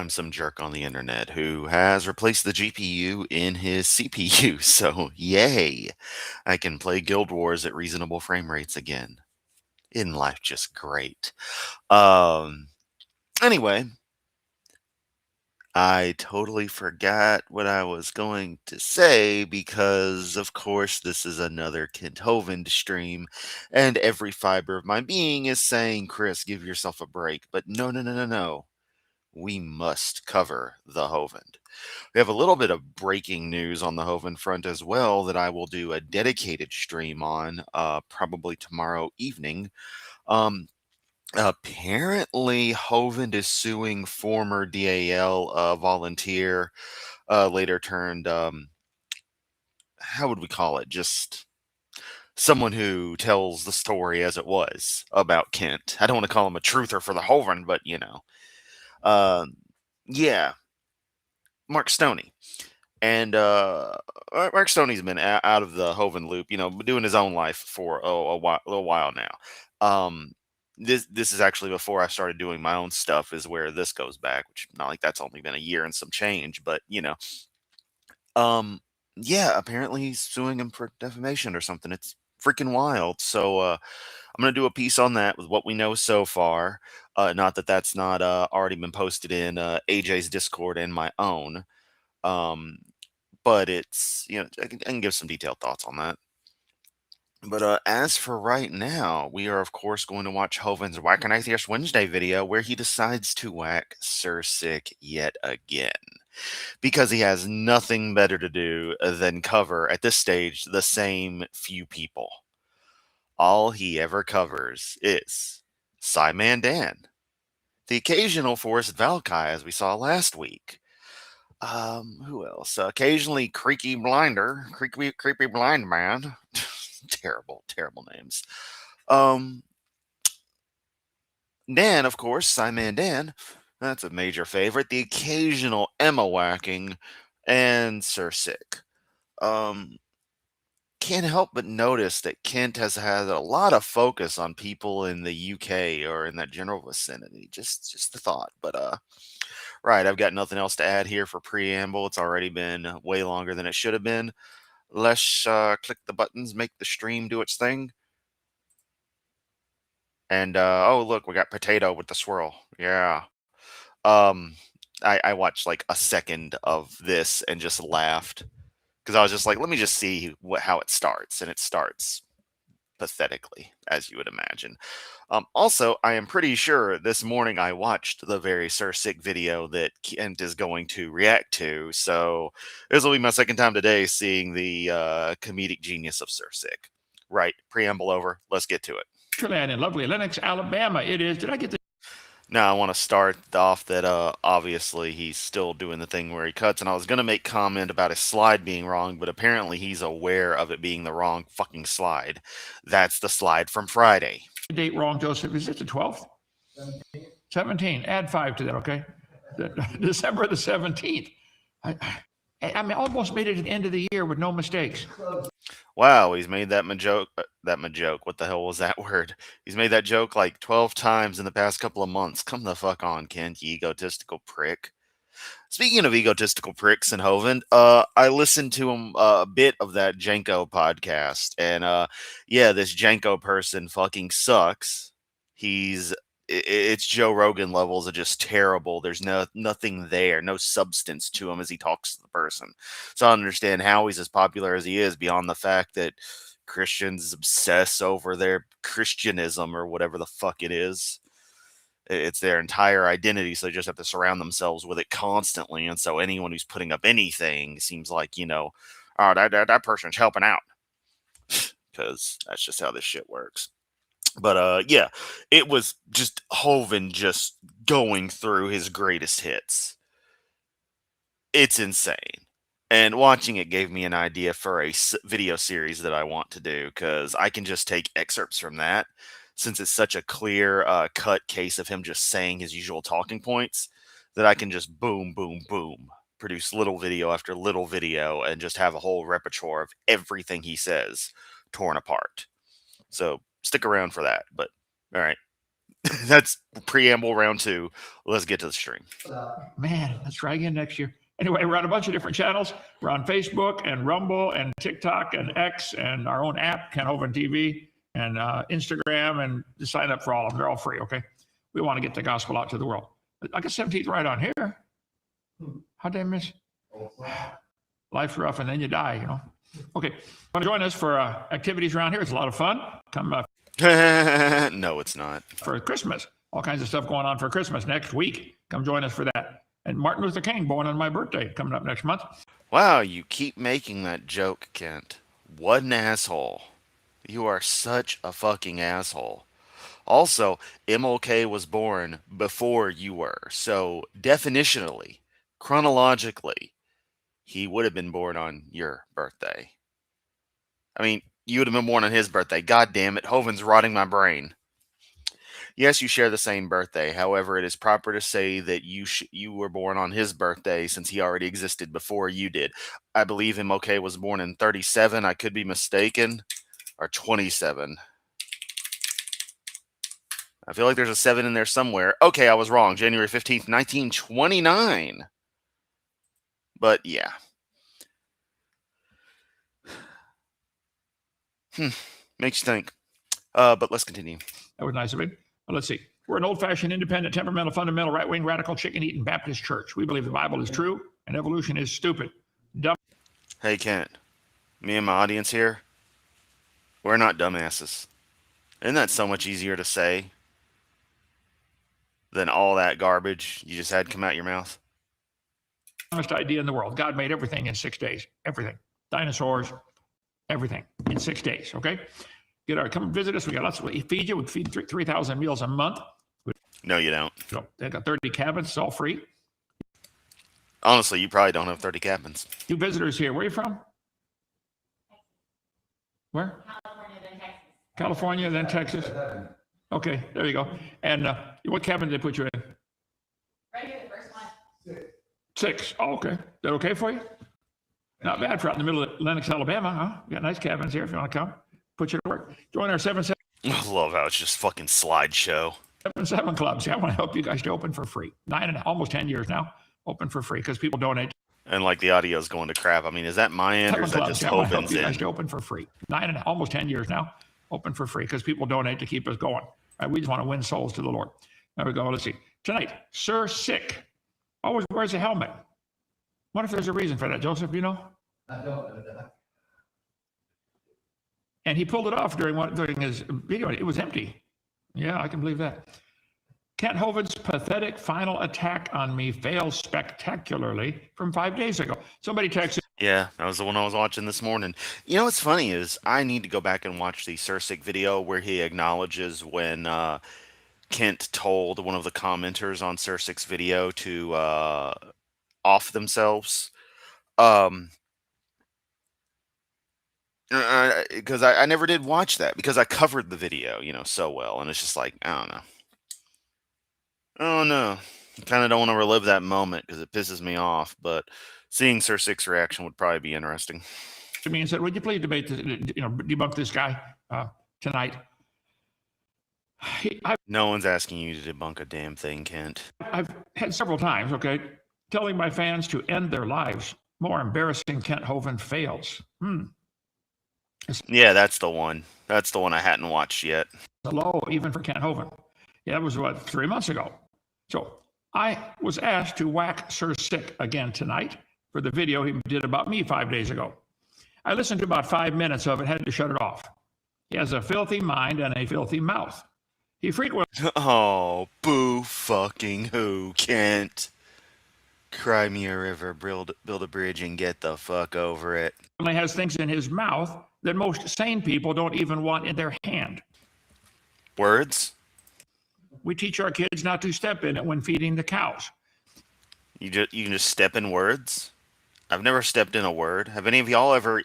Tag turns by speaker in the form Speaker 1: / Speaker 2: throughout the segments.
Speaker 1: I'm some jerk on the internet who has replaced the GPU in his CPU. So, yay, I can play Guild Wars at reasonable frame rates again. Isn't life just great? Um, anyway, I totally forgot what I was going to say because, of course, this is another Kent Hovind stream, and every fiber of my being is saying, Chris, give yourself a break. But no, no, no, no, no. We must cover the Hovind. We have a little bit of breaking news on the Hovind front as well that I will do a dedicated stream on probably tomorrow evening. Um, Apparently, Hovind is suing former DAL volunteer, later turned, how would we call it? Just someone who tells the story as it was about Kent. I don't want to call him a truther for the Hovind, but Um, yeah, Mark Stoney. And Mark Stoney's been out of the Hovind loop, doing his own life for a little while now. This is actually before I started doing my own stuff, is where this goes back, which not like that's only been a year and some change, but um, yeah, apparently he's suing him for defamation or something. It's freaking wild. So I'm gonna do a piece on that with what we know so far. Not that that's not already been posted in AJ's Discord and my own. Um, but it's I can give some detailed thoughts on that. But as for right now, we are of course going to watch Hoven's Whack an Atheist Wednesday video where he decides to whack Sir Sick yet again because he has nothing better to do than cover at this stage the same few people. All he ever covers is Cyman Dan, the occasional Forrest Valkai as we saw last week. Who else? Occasionally Creepy Blind Man. Terrible, terrible names. Um, Dan, of course, Simon Dan. That's a major favorite. The occasional Emma whacking, and Sir Sick. Um, can't help but notice that Kent has had a lot of focus on people in the UK or in that general vicinity. Just a thought, but right. I've got nothing else to add here for preamble. It's already been way longer than it should have been. Let's click the buttons, make the stream do its thing. And oh look, we got potato with the swirl. Yeah. Um I watched like a second of this and just laughed because I was just like, let me just see how it starts, and it starts pathetically, as you would imagine. Also, I am pretty sure this morning I watched the very Sir Sick video that Kent is going to react to, so this will be my second time today seeing the comedic genius of Sir Sick. Right, preamble over. Let's get to it.
Speaker 2: Land in lovely Lenox, Alabama. It is. Did I get the?
Speaker 1: Now I want to start off that obviously he's still doing the thing where he cuts, and I was gonna make comment about his slide being wrong, but apparently he's aware of it being the wrong fucking slide. That's the slide from Friday.
Speaker 2: Date wrong, Joseph. Is it the 12th? 17. Add 5 to that, okay? December the 17th. I mean, almost made it to the end of the year with no mistakes.
Speaker 1: Wow, he's made that joke. Joke. What the hell was that word? He's made that joke like 12 times in the past couple of months. Come the fuck on, Kent, you egotistical prick. Speaking of egotistical pricks and Hovind, I listened to him a bit of that Janko podcast, and yeah, this Janko person fucking sucks. It's Joe Rogan levels of just terrible. There's nothing there, no substance to him as he talks to the person. So I don't understand how he's as popular as he is beyond the fact that Christians obsess over their Christianism or whatever the fuck it is. It's their entire identity, so they just have to surround themselves with it constantly. And so anyone who's putting up anything seems like, oh, that person's helping out, because that's just how this shit works. But yeah, it was just Hovind just going through his greatest hits. It's insane. And watching it gave me an idea for a video series that I want to do, because I can just take excerpts from that, since it's such a clear cut case of him just saying his usual talking points, that I can just boom, boom, boom, produce little video after little video and just have a whole repertoire of everything he says torn apart. So stick around for that. But all right, That's preamble round 2. Let's get to the stream.
Speaker 2: Man, let's try again next year. Anyway, we're on a bunch of different channels. We're on Facebook and Rumble and TikTok and X and our own app, Kent Hovind TV, and Instagram, and just sign up for all of them. They're all free, okay? We want to get the gospel out to the world. I got 17th right on here. How'd I miss? Life's rough and then you die, you know. Okay, want to join us for activities around here? It's a lot of fun. Come
Speaker 1: No, it's not.
Speaker 2: for Christmas. All kinds of stuff going on for Christmas next week. Come join us for that. And Martin Luther King, born on my birthday, coming up next month.
Speaker 1: Wow, you keep making that joke, Kent. What an asshole. You are such a fucking asshole. Also, MLK was born before you were, so definitionally, chronologically, he would have been born on your birthday. I mean, you would have been born on his birthday. God damn it, Hovind's rotting my brain. Yes, you share the same birthday. However, it is proper to say that you were born on his birthday since he already existed before you did. I believe MLK was born in 37. I could be mistaken. Or 27. I feel like there's a 7 in there somewhere. Okay, I was wrong. January 15th, 1929. But yeah. Makes you think. But let's continue.
Speaker 2: That was nice of him. Well, let's see. We're an old-fashioned, independent, temperamental, fundamental, right-wing, radical, chicken-eating Baptist church. We believe the Bible is true and evolution is stupid. Dumb.
Speaker 1: Hey, Kent. Me and my audience here, we're not dumbasses. Isn't that so much easier to say than all that garbage you just had come out your mouth?
Speaker 2: Dumbest idea in the world. God made everything in 6 days. Everything. Dinosaurs, everything in 6 days, okay? Come visit us. We got lots of, we feed you. We feed 3,000 meals a month.
Speaker 1: No, you don't.
Speaker 2: So they got 30 cabins. It's all free.
Speaker 1: Honestly, you probably don't have 30 cabins.
Speaker 2: You visitors here. Where are you from? Where? California, then Texas. Okay, there you go. And what cabin did they put you in?
Speaker 3: Right here, the first one.
Speaker 2: 6. Oh, okay. Is that okay for you? Not bad for out in the middle of Lenox, Alabama, huh? We got nice cabins here if you want to come. Put you to work. Join our 777
Speaker 1: I love how it's just fucking slideshow.
Speaker 2: clubs. Yeah, I want to help you guys to open for free. Almost 10 years now, open for free because people donate.
Speaker 1: And like the audio's going to crap. I mean, is that my end or is that just
Speaker 2: I want to help
Speaker 1: Hovind's
Speaker 2: you guys
Speaker 1: end?
Speaker 2: to open for free. Almost 10 years now, open for free because people donate to keep us going. Right? We just want to win souls to the Lord. There we go. Let's see. Tonight, Sir Sick always wears a helmet. What if there's a reason for that, Joseph? You know?
Speaker 4: I don't know that.
Speaker 2: And he pulled it off during his video. It was empty. Yeah, I can believe that. Kent Hovind's pathetic final attack on me fails spectacularly from 5 days ago. Somebody texted.
Speaker 1: Yeah, that was the one I was watching this morning. You know what's funny is I need to go back and watch the Sick video where he acknowledges when Kent told one of the commenters on Sick's video to off themselves. Because I never did watch that because I covered the video, so well. And it's just like, I don't know. Oh, no. I kind of don't want to relive that moment because it pisses me off. But seeing Sir Sick's reaction would probably be interesting.
Speaker 2: To me and said, "Would you please debunk this guy tonight?"
Speaker 1: No one's asking you to debunk a damn thing, Kent.
Speaker 2: I've had several times, okay, telling my fans to end their lives. More embarrassing Kent Hovind fails.
Speaker 1: Yeah, that's the one. That's the one I hadn't watched yet.
Speaker 2: Low, even for Kent Hovind. Yeah, that was 3 months ago. So I was asked to whack Sir Sick again tonight for the video he did about me 5 days ago. I listened to about 5 minutes of it, had to shut it off. He has a filthy mind and a filthy mouth. He frequently...
Speaker 1: Oh, boo fucking who, Kent? Cry me a river, build a bridge, and get the fuck over it.
Speaker 2: Has things in his mouth that most sane people don't even want in their hand.
Speaker 1: Words?
Speaker 2: We teach our kids not to step in it when feeding the cows.
Speaker 1: You can just step in words? I've never stepped in a word. Have any of y'all ever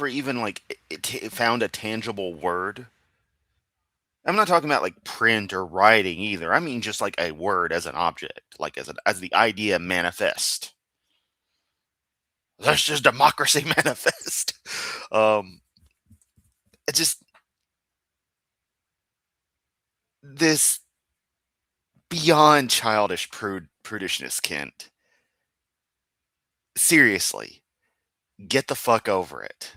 Speaker 1: even found a tangible word? I'm not talking about like print or writing either. I mean just like a word as an object, like as the idea manifest. That's just democracy manifest. It just this beyond childish prudishness, Kent. Seriously, get the fuck over it.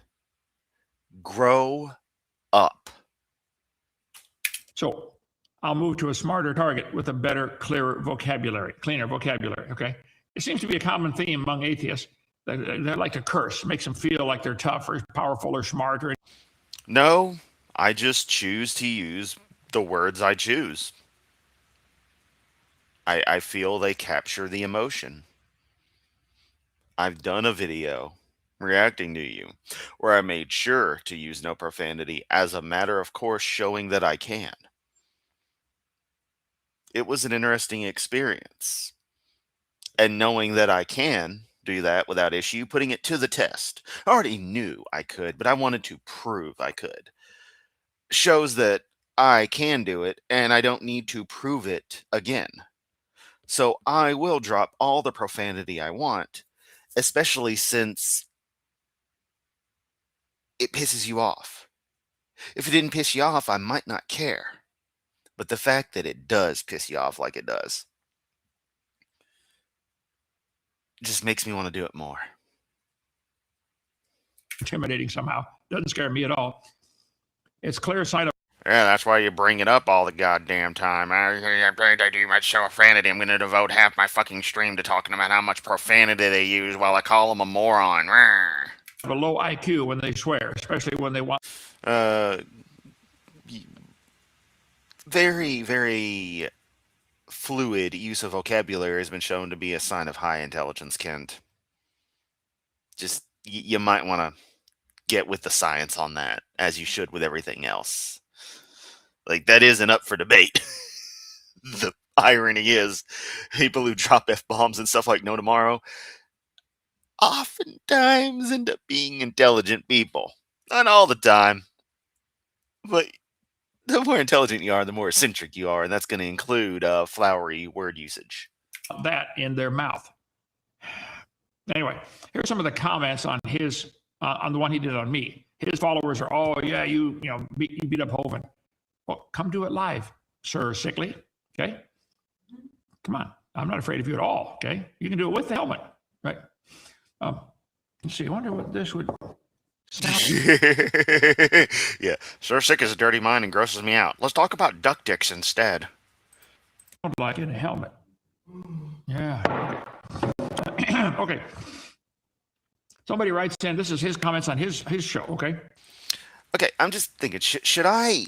Speaker 1: Grow up.
Speaker 2: So I'll move to a smarter target with a better, cleaner vocabulary. Okay. It seems to be a common theme among atheists. They like to curse, makes them feel like they're tough or powerful or smart. Or
Speaker 1: No, I just choose to use the words I choose. I feel they capture the emotion. I've done a video reacting to you where I made sure to use no profanity as a matter of course, showing that I can. It was an interesting experience. And knowing that I can do that without issue, putting it to the test. I already knew I could, but I wanted to prove I could. Shows that I can do it and I don't need to prove it again. So I will drop all the profanity I want, especially since it pisses you off. If it didn't piss you off, I might not care. But the fact that it does piss you off like it does just makes me want to do it more.
Speaker 2: intimidating somehow. Doesn't scare me at all. It's clear sight of
Speaker 1: Yeah, that's why you bring it up all the goddamn time. I'm going to do much profanity. I'm going to devote half my fucking stream to talking about how much profanity they use while I call them a moron.
Speaker 2: a low IQ when they swear, especially when they want.
Speaker 1: Very, very fluid use of vocabulary has been shown to be a sign of high intelligence, Kent. Just, you might want to get with the science on that, as you should with everything else. Like, that isn't up for debate. The irony is, people who drop F-bombs and stuff like no tomorrow oftentimes end up being intelligent people. Not all the time, but the more intelligent you are, the more eccentric you are, and that's going to include flowery word usage.
Speaker 2: That in their mouth. Anyway, here's some of the comments on his on the one he did on me. His followers are, oh yeah, you beat up Hovind. Well, come do it live, Sir Sickly. Okay, come on. I'm not afraid of you at all. Okay, you can do it with the helmet, right? Let's see. I wonder what this would sound.
Speaker 1: Yeah, Sir Sick is a dirty mind and grosses me out. Let's talk about duck dicks instead.
Speaker 2: Like in a helmet. Yeah. Okay. Somebody writes in. This is his comments on his show. Okay.
Speaker 1: Okay, I'm just thinking, should I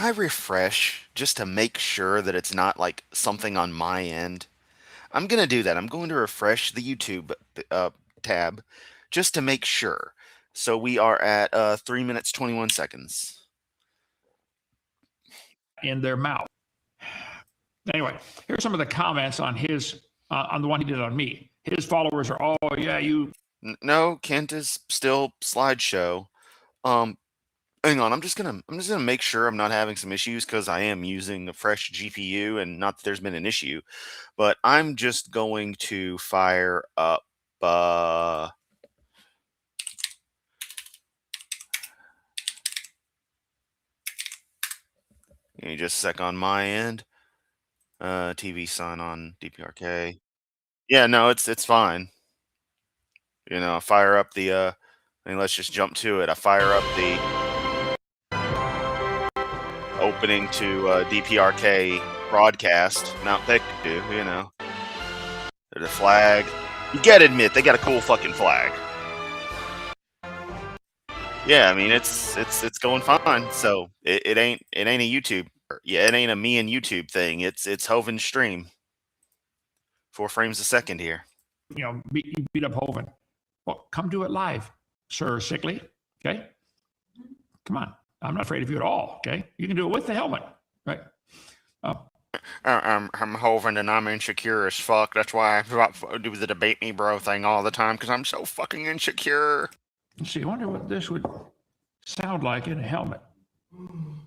Speaker 1: refresh just to make sure that it's not like something on my end? I'm gonna do that. I'm going to refresh the YouTube tab just to make sure. So we are at 3 minutes 21 seconds.
Speaker 2: In their mouth. Anyway, here's some of the comments on his on the one he did on me. His followers are, oh yeah, you.
Speaker 1: No, Kent is still slideshow. Hang on, I'm just gonna make sure I'm not having some issues because I am using a fresh GPU, and not that there's been an issue, but I'm just going to fire up. Give me just a sec on my end. TV sign on DPRK. Yeah, no, it's fine. You know, I fire up the. I mean, let's just jump to it. I fire up the opening to DPRK broadcast. Mount Pictou, you know. The flag. You gotta admit, they got a cool fucking flag. Yeah, I mean it's going fine. So it ain't a YouTube. Yeah, it ain't a me and YouTube thing. It's Hovind's stream. 4 frames a second here.
Speaker 2: You beat up Hovind. Well, come do it live, Sir Sickly. Okay. Come on. I'm not afraid of you at all. Okay. You can do it with the helmet, right?
Speaker 1: I'm Hovind and I'm insecure as fuck. That's why I do the debate me bro thing all the time because I'm so fucking insecure.
Speaker 2: Let's see. I wonder what this would sound like in a helmet.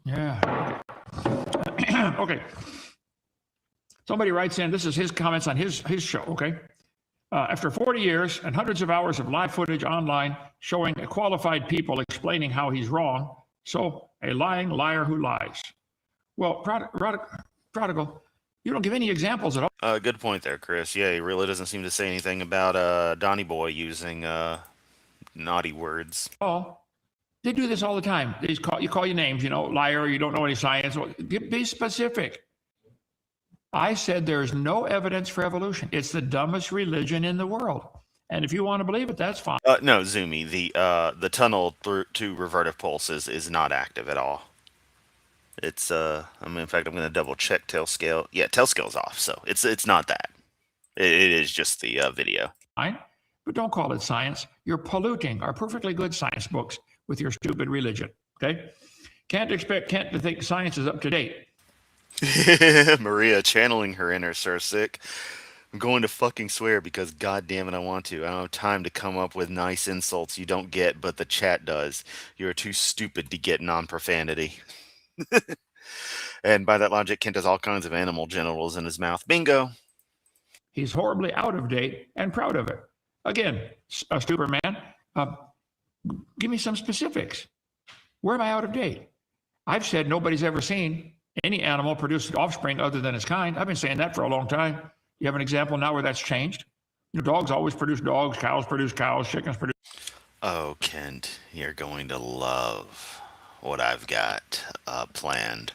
Speaker 2: Yeah. Okay. Somebody writes in. This is his comments on his show. Okay. After 40 years and hundreds of hours of live footage online showing qualified people explaining how he's wrong, so a lying liar who lies. Well, prodigal, you don't give any examples at all.
Speaker 1: Good point there, Chris. Yeah, he really doesn't seem to say anything about Donny Boy using naughty words.
Speaker 2: They do this all the time. You call your names, liar, you don't know any science. Well, be specific. I said there's no evidence for evolution. It's the dumbest religion in the world. And if you want to believe it, that's fine.
Speaker 1: No, Zumi, the tunnel through to revertive pulses is not active at all. It's in fact, I'm gonna double check tail scale. Yeah, tail scale's off, so it's not that. It is just the video.
Speaker 2: Fine. But don't call it science. You're polluting our perfectly good science books with your stupid religion. Okay? Can't expect Kent to think science is up to date.
Speaker 1: Maria channeling her inner Sir Sick. I'm going to fucking swear because god damn it I want to. I don't have time to come up with nice insults you don't get, but the chat does. You're too stupid to get non-profanity. And by that logic, Kent has all kinds of animal genitals in his mouth. Bingo.
Speaker 2: He's horribly out of date and proud of it. Again, a stupid man. Give me some specifics. Where am I out of date? I've said nobody's ever seen any animal produce offspring other than its kind. I've been saying that for a long time. You have an example now where that's changed? Dogs always produce dogs, cows produce cows, chickens produce.
Speaker 1: Oh, Kent, you're going to love what I've got planned.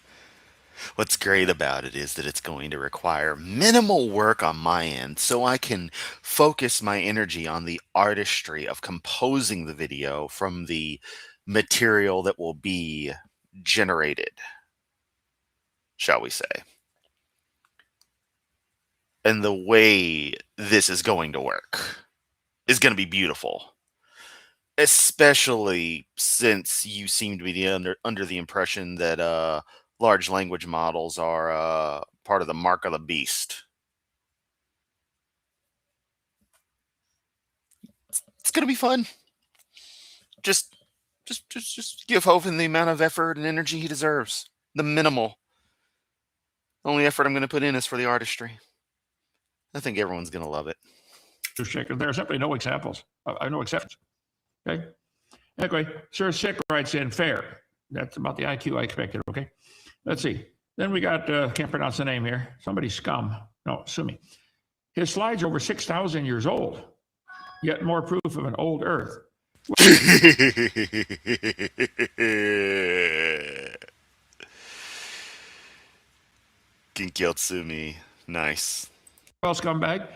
Speaker 1: What's great about it is that it's going to require minimal work on my end so I can focus my energy on the artistry of composing the video from the material that will be generated, shall we say. And the way this is going to work is going to be beautiful. Especially since you seem to be under the impression that large language models are part of the mark of the beast. It's gonna be fun. Just give Hovind the amount of effort and energy he deserves. The minimal. The only effort I'm gonna put in is for the artistry. I think everyone's gonna love it.
Speaker 2: There are simply no examples. No exceptions. Okay. Anyway, Sir Sick writes in fair. That's about the IQ I expected. Okay. Let's see. Then we got, can't pronounce the name here. Somebody scum. No, Sumi. His slides are over 6,000 years old, yet more proof of an old Earth.
Speaker 1: Kinkyotsumi. Nice.
Speaker 2: Well, scumbag,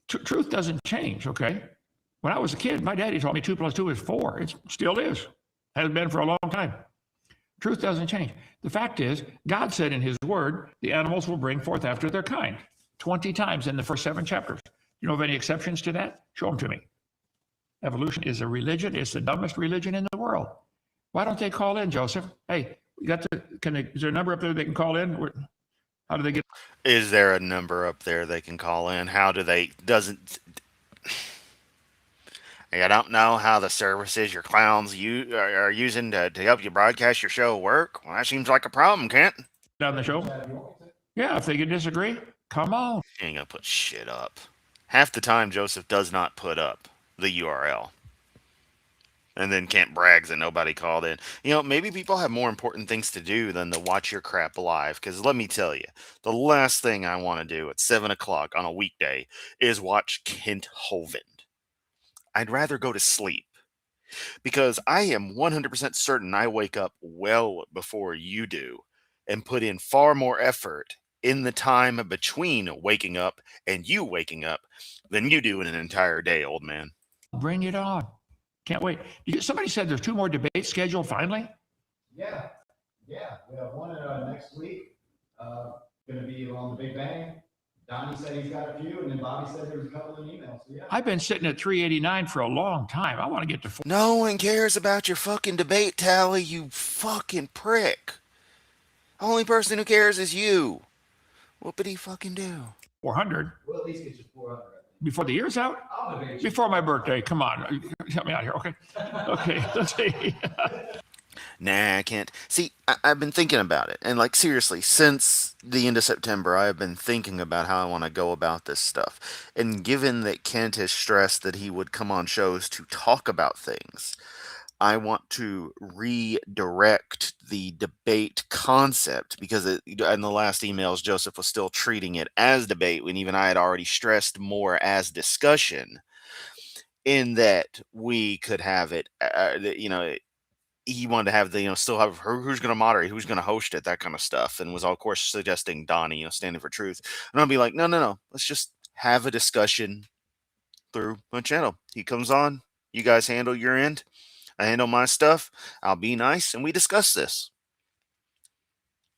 Speaker 2: truth doesn't change, okay? When I was a kid, my daddy told me 2 + 2 is 4. It still is. Has been for a long time. Truth doesn't change. The fact is, God said in his word, the animals will bring forth after their kind. 20 times in the first 7 chapters. You know of any exceptions to that? Show them to me. Evolution is a religion. It's the dumbest religion in the world. Why don't they call in, Joseph? Hey, is there a number up there they can call in? How do they get?
Speaker 1: Is there a number up there they can call in? How do they? I don't know how the services your clowns are using to help you broadcast your show work. Well, that seems like a problem, Kent.
Speaker 2: On the show? Yeah, if they can disagree, come on.
Speaker 1: You ain't gonna put shit up. Half the time, Joseph does not put up the URL. And then Kent brags that nobody called in. Maybe people have more important things to do than to watch your crap live. Because let me tell you, the last thing I want to do at 7 o'clock on a weekday is watch Kent Hovind. I'd rather go to sleep. Because I am 100% certain I wake up well before you do. And put in far more effort in the time between waking up and you waking up than you do in an entire day, old man.
Speaker 2: Bring it on. Can't wait. Somebody said there's 2 more debates scheduled finally?
Speaker 4: Yeah. We have one next week. Going to be on the Big Bang. Donnie said he's got a few, and then Bobby said there was a couple of emails. So yeah.
Speaker 2: I've been sitting at 389 for a long time. I want to get to 4.
Speaker 1: No one cares about your fucking debate tally, you fucking prick. Only person who cares is you. Whoopity fucking do.
Speaker 2: 400.
Speaker 4: We'll at least get you 400.
Speaker 2: Before the year's out?
Speaker 4: I'll debate you.
Speaker 2: Before my birthday. Come on. Help me out here. Okay. Okay. Let's see.
Speaker 1: Nah, I can't. See, I've been thinking about it. And, seriously, since the end of September, I have been thinking about how I want to go about this stuff. And given that Kent has stressed that he would come on shows to talk about things, I want to redirect the debate concept because in the last emails, Joseph was still treating it as debate when even I had already stressed more as discussion, in that we could have it, he wanted to have the, still have who's going to moderate, who's going to host it, that kind of stuff, and was of course suggesting Donnie, standing for truth. And I'll be like, no, no, no, let's just have a discussion through my channel. He comes on, you guys handle your end, I handle my stuff. I'll be nice, and we discuss this.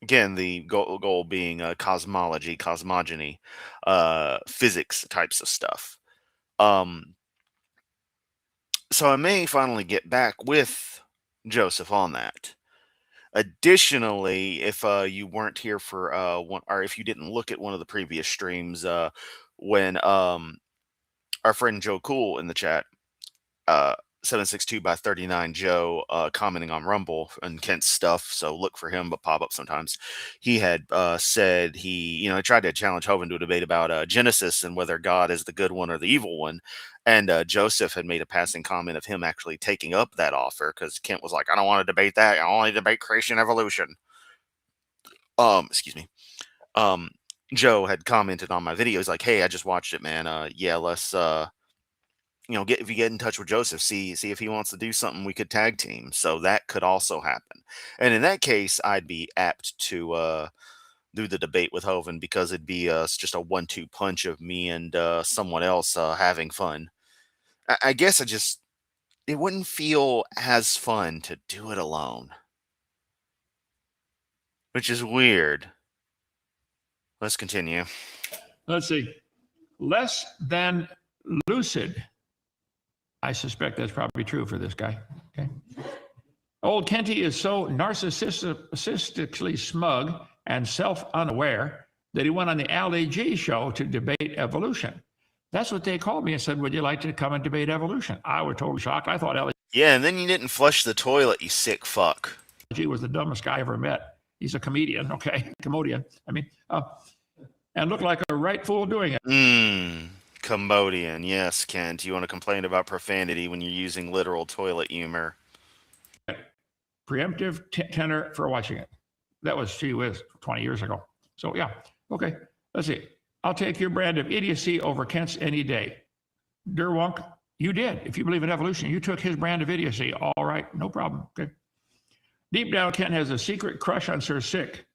Speaker 1: Again, the goal being cosmology, cosmogony, physics types of stuff. So I may finally get back with Joseph on that. Additionally, if you weren't here for one, or if you didn't look at one of the previous streams, when our friend Joe Cool in the chat, uh 762 by 39 Joe, commenting on Rumble and Kent's stuff, so look for him, but pop up sometimes. He had said he tried to challenge Hovind to a debate about Genesis and whether God is the good one or the evil one. And Joseph had made a passing comment of him actually taking up that offer because Kent was like, I don't want to debate that. I only debate creation evolution. Excuse me. Joe had commented on my video. He's like, hey, I just watched it, man. Yeah, let's if you get in touch with Joseph, see if he wants to do something, we could tag team. So that could also happen. And in that case, I'd be apt to do the debate with Hovind because it'd be just a 1-2 punch of me and someone else having fun. I guess it wouldn't feel as fun to do it alone, which is weird. Let's continue.
Speaker 2: Let's see. Less than lucid. I suspect that's probably true for this guy. Okay. Old Kenty is so narcissistically smug and self-unaware that he went on the Ali G show to debate evolution. That's what they called me and said, would you like to come and debate evolution? I was totally shocked. I thought Ali
Speaker 1: Yeah, and then you didn't flush the toilet, you sick fuck.
Speaker 2: G was the dumbest guy I ever met. He's a comedian, okay? Commodian. And looked like a right fool doing it.
Speaker 1: Cambodian, yes, Kent. You want to complain about profanity when you're using literal toilet humor.
Speaker 2: Preemptive tenor for watching it. That was, gee whiz, 20 years ago. So yeah, okay, let's see. I'll take your brand of idiocy over Kent's any day. Derwonk, you did. If you believe in evolution, you took his brand of idiocy. All right, no problem, okay. Deep down, Kent has a secret crush on Sir Sick.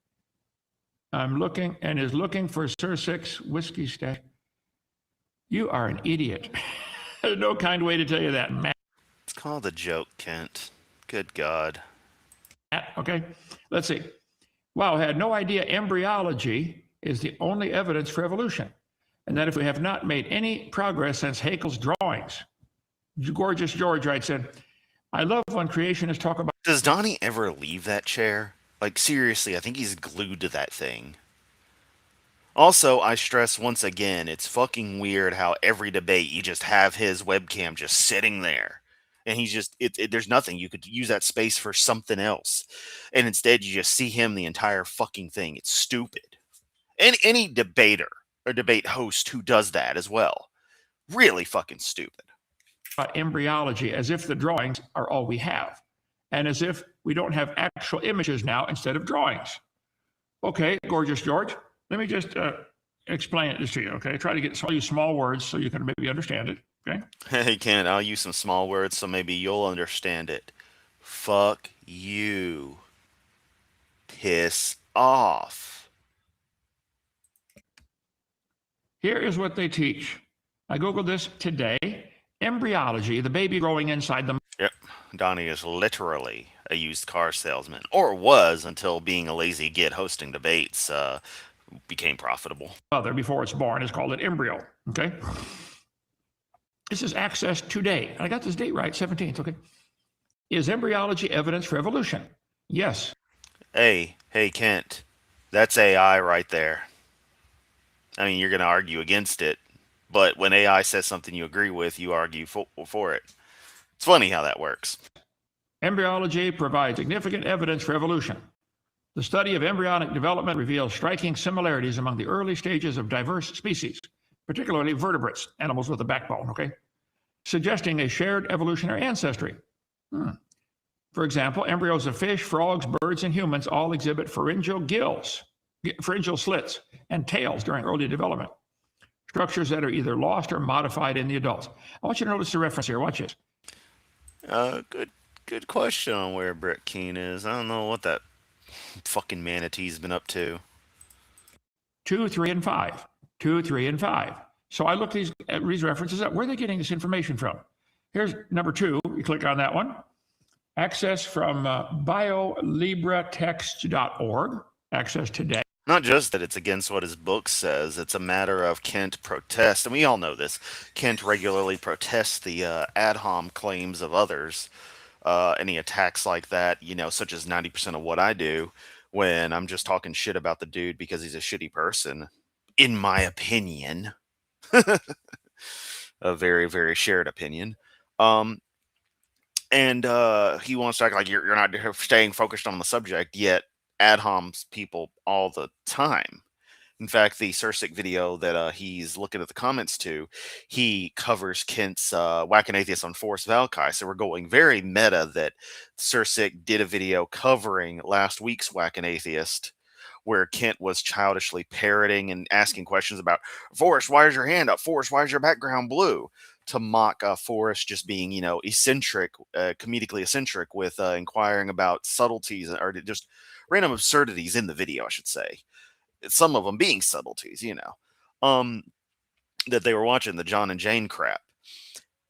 Speaker 2: Is looking for Sir Sick's whiskey stash. You are an idiot. There's no kind way to tell you that, Matt.
Speaker 1: It's called a joke, Kent. Good God.
Speaker 2: Okay, let's see. Wow, I had no idea embryology is the only evidence for evolution, and that if we have not made any progress since Haeckel's drawings. Gorgeous George writes in, I love when creationists talk about...
Speaker 1: Does Donnie ever leave that chair? Like, seriously, I think he's glued to that thing. Also, I stress once again, it's fucking weird how every debate you just have his webcam just sitting there. And he's just, there's nothing. You could use that space for something else. And instead, you just see him the entire fucking thing. It's stupid. And any debater or debate host who does that as well. Really fucking stupid.
Speaker 2: Embryology as if the drawings are all we have. And as if we don't have actual images now instead of drawings. Okay, Gorgeous George. Let me just explain this to you, okay? Try to use small words so you can maybe understand it, okay?
Speaker 1: Hey, Ken, I'll use some small words so maybe you'll understand it. Fuck you. Piss off.
Speaker 2: Here is what they teach. I Googled this today. Embryology, the baby growing inside the...
Speaker 1: Yep, Donnie is literally a used car salesman. Or was until being a lazy git hosting debates became profitable.
Speaker 2: Mother before it's born is called an embryo, okay? This is accessed today. I got this date right, 17th, okay? Is embryology evidence for evolution? Yes.
Speaker 1: Hey, Kent, that's AI right there. I mean, you're going to argue against it, but when AI says something you agree with, you argue for it. It's funny how that works.
Speaker 2: Embryology provides significant evidence for evolution. The study of embryonic development reveals striking similarities among the early stages of diverse species, particularly vertebrates, animals with a backbone, okay? Suggesting a shared evolutionary ancestry. For example, embryos of fish, frogs, birds, and humans all exhibit pharyngeal slits, and tails during early development. Structures that are either lost or modified in the adults. I want you to notice the reference here. Watch this.
Speaker 1: Good question on where Brett Keane is. I don't know what that fucking manatee's been up to.
Speaker 2: 2, 3, and 5. 2, 3, and 5. So I look at these references up. Where are they getting this information from? Here's number 2. You click on that one. Access from biolibretext.org. Access today.
Speaker 1: Not just that it's against what his book says, it's a matter of Kent protest, and we all know this. Kent regularly protests the ad hom claims of others. Any attacks like that, such as 90% of what I do when I'm just talking shit about the dude because he's a shitty person, in my opinion. A very, very shared opinion. And he wants to act like you're not staying focused on the subject, yet ad homs people all the time. In fact, the Sursic video that he's looking at the comments to, he covers Kent's Whacking Atheist on Forrest Valkai. So we're going very meta that Sursic did a video covering last week's Whacking Atheist, where Kent was childishly parroting and asking questions about, Forrest, why is your hand up? Forrest, why is your background blue? To mock Forrest just being, eccentric, comedically eccentric with inquiring about subtleties or just random absurdities in the video, I should say. Some of them being subtleties, that they were watching the John and Jane crap.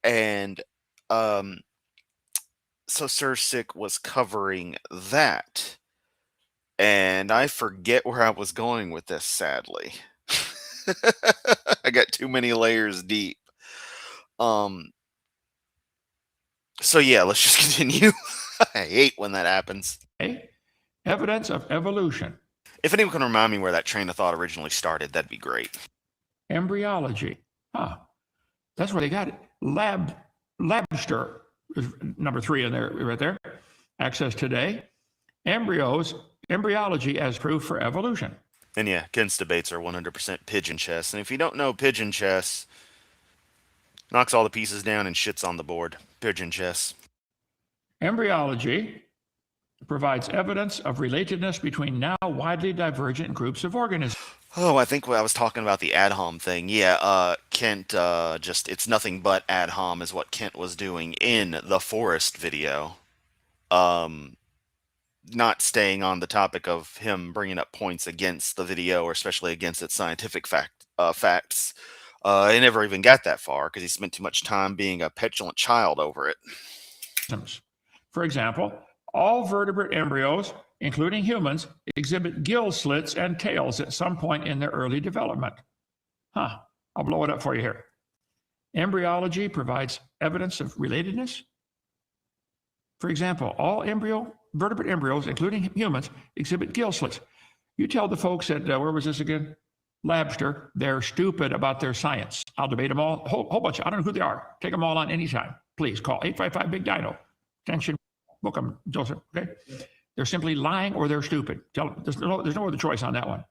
Speaker 1: And so Sursic was covering that. And I forget where I was going with this, sadly. I got too many layers deep. So yeah, let's just continue. I hate when that happens.
Speaker 2: Evidence of evolution.
Speaker 1: If anyone can remind me where that train of thought originally started, that'd be great.
Speaker 2: Embryology. That's where they got it. Labster is number 3 in there, right there. Access today. Embryology as proof for evolution.
Speaker 1: And yeah, Kent's debates are 100% pigeon chess. And if you don't know pigeon chess, knocks all the pieces down and shits on the board. Pigeon chess.
Speaker 2: Embryology provides evidence of relatedness between now widely divergent groups of organisms.
Speaker 1: Oh, I think I was talking about the ad hom thing. Yeah, Kent, it's nothing but ad hom is what Kent was doing in the Forest video. Not staying on the topic of him bringing up points against the video, or especially against its scientific facts. He never even got that far because he spent too much time being a petulant child over it.
Speaker 2: For example, all vertebrate embryos, including humans, exhibit gill slits and tails at some point in their early development. I'll blow it up for you here. Embryology provides evidence of relatedness. For example, all vertebrate embryos, including humans, exhibit gill slits. You tell the folks at, where was this again? Labster, they're stupid about their science. I'll debate them all, whole bunch. I don't know who they are. Take them all on anytime. Please call 855-BIG-DINO. Attention, book them, Joseph, okay? They're simply lying or they're stupid. Tell them, there's no other choice on that one.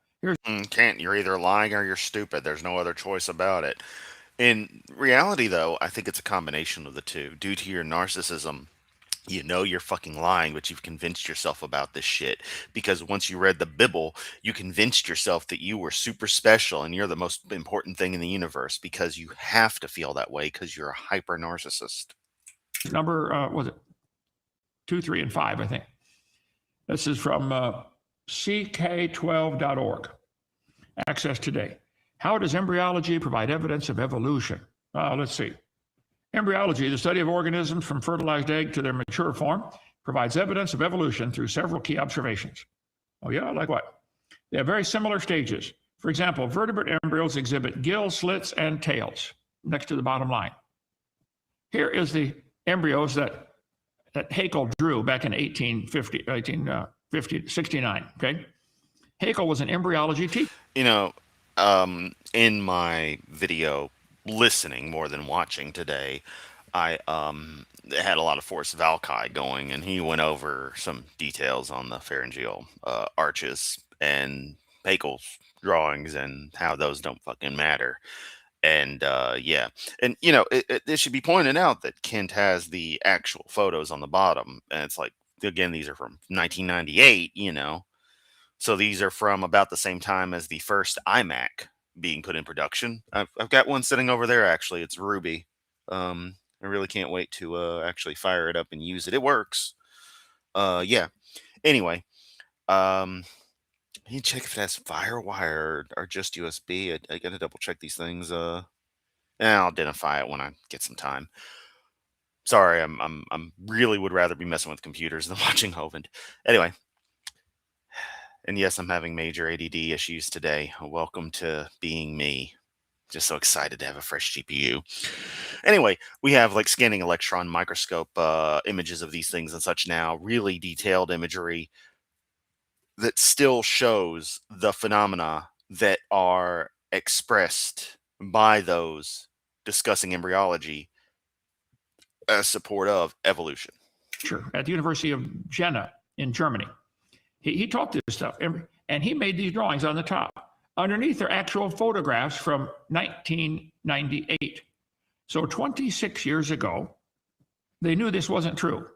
Speaker 1: Kent, you're either lying or you're stupid. There's no other choice about it. In reality, though, I think it's a combination of the two. Due to your narcissism, you know you're fucking lying, but you've convinced yourself about this shit. Because once you read the Bible, you convinced yourself that you were super special and you're the most important thing in the universe because you have to feel that way because you're a hyper narcissist.
Speaker 2: Number, was it 2, 3, and 5, I think. This is from ck12.org. Access today. How does embryology provide evidence of evolution? Let's see. Embryology, the study of organisms from fertilized egg to their mature form, provides evidence of evolution through several key observations. Oh yeah, like what? They have very similar stages. For example, vertebrate embryos exhibit gill slits and tails next to the bottom line. Here is the embryos that Haeckel drew back in 1869, okay? Haeckel was an embryology teacher.
Speaker 1: In my video listening more than watching today, I had a lot of Forrest Valkai going, and he went over some details on the pharyngeal arches and Haeckel's drawings and how those don't fucking matter. And yeah, and it should be pointed out that Kent has the actual photos on the bottom, and it's like again, these are from 1998, so these are from about the same time as the first iMac being put in production. I've got one sitting over there, actually. It's Ruby. I really can't wait to actually fire it up and use it. It works. Yeah. Anyway, you check if it has FireWire or just USB. I gotta double check these things. I'll identify it when I get some time. Sorry, I'm really would rather be messing with computers than watching Hovind. Anyway, and yes, I'm having major ADD issues today. Welcome to being me. Just so excited to have a fresh GPU. Anyway, we have like scanning electron microscope images of these things and such now, really detailed imagery that still shows the phenomena that are expressed by those discussing embryology as support of evolution.
Speaker 2: At the University of Jena in Germany. He taught this stuff, and he made these drawings on the top. Underneath are actual photographs from 1998. So 26 years ago, they knew this wasn't true.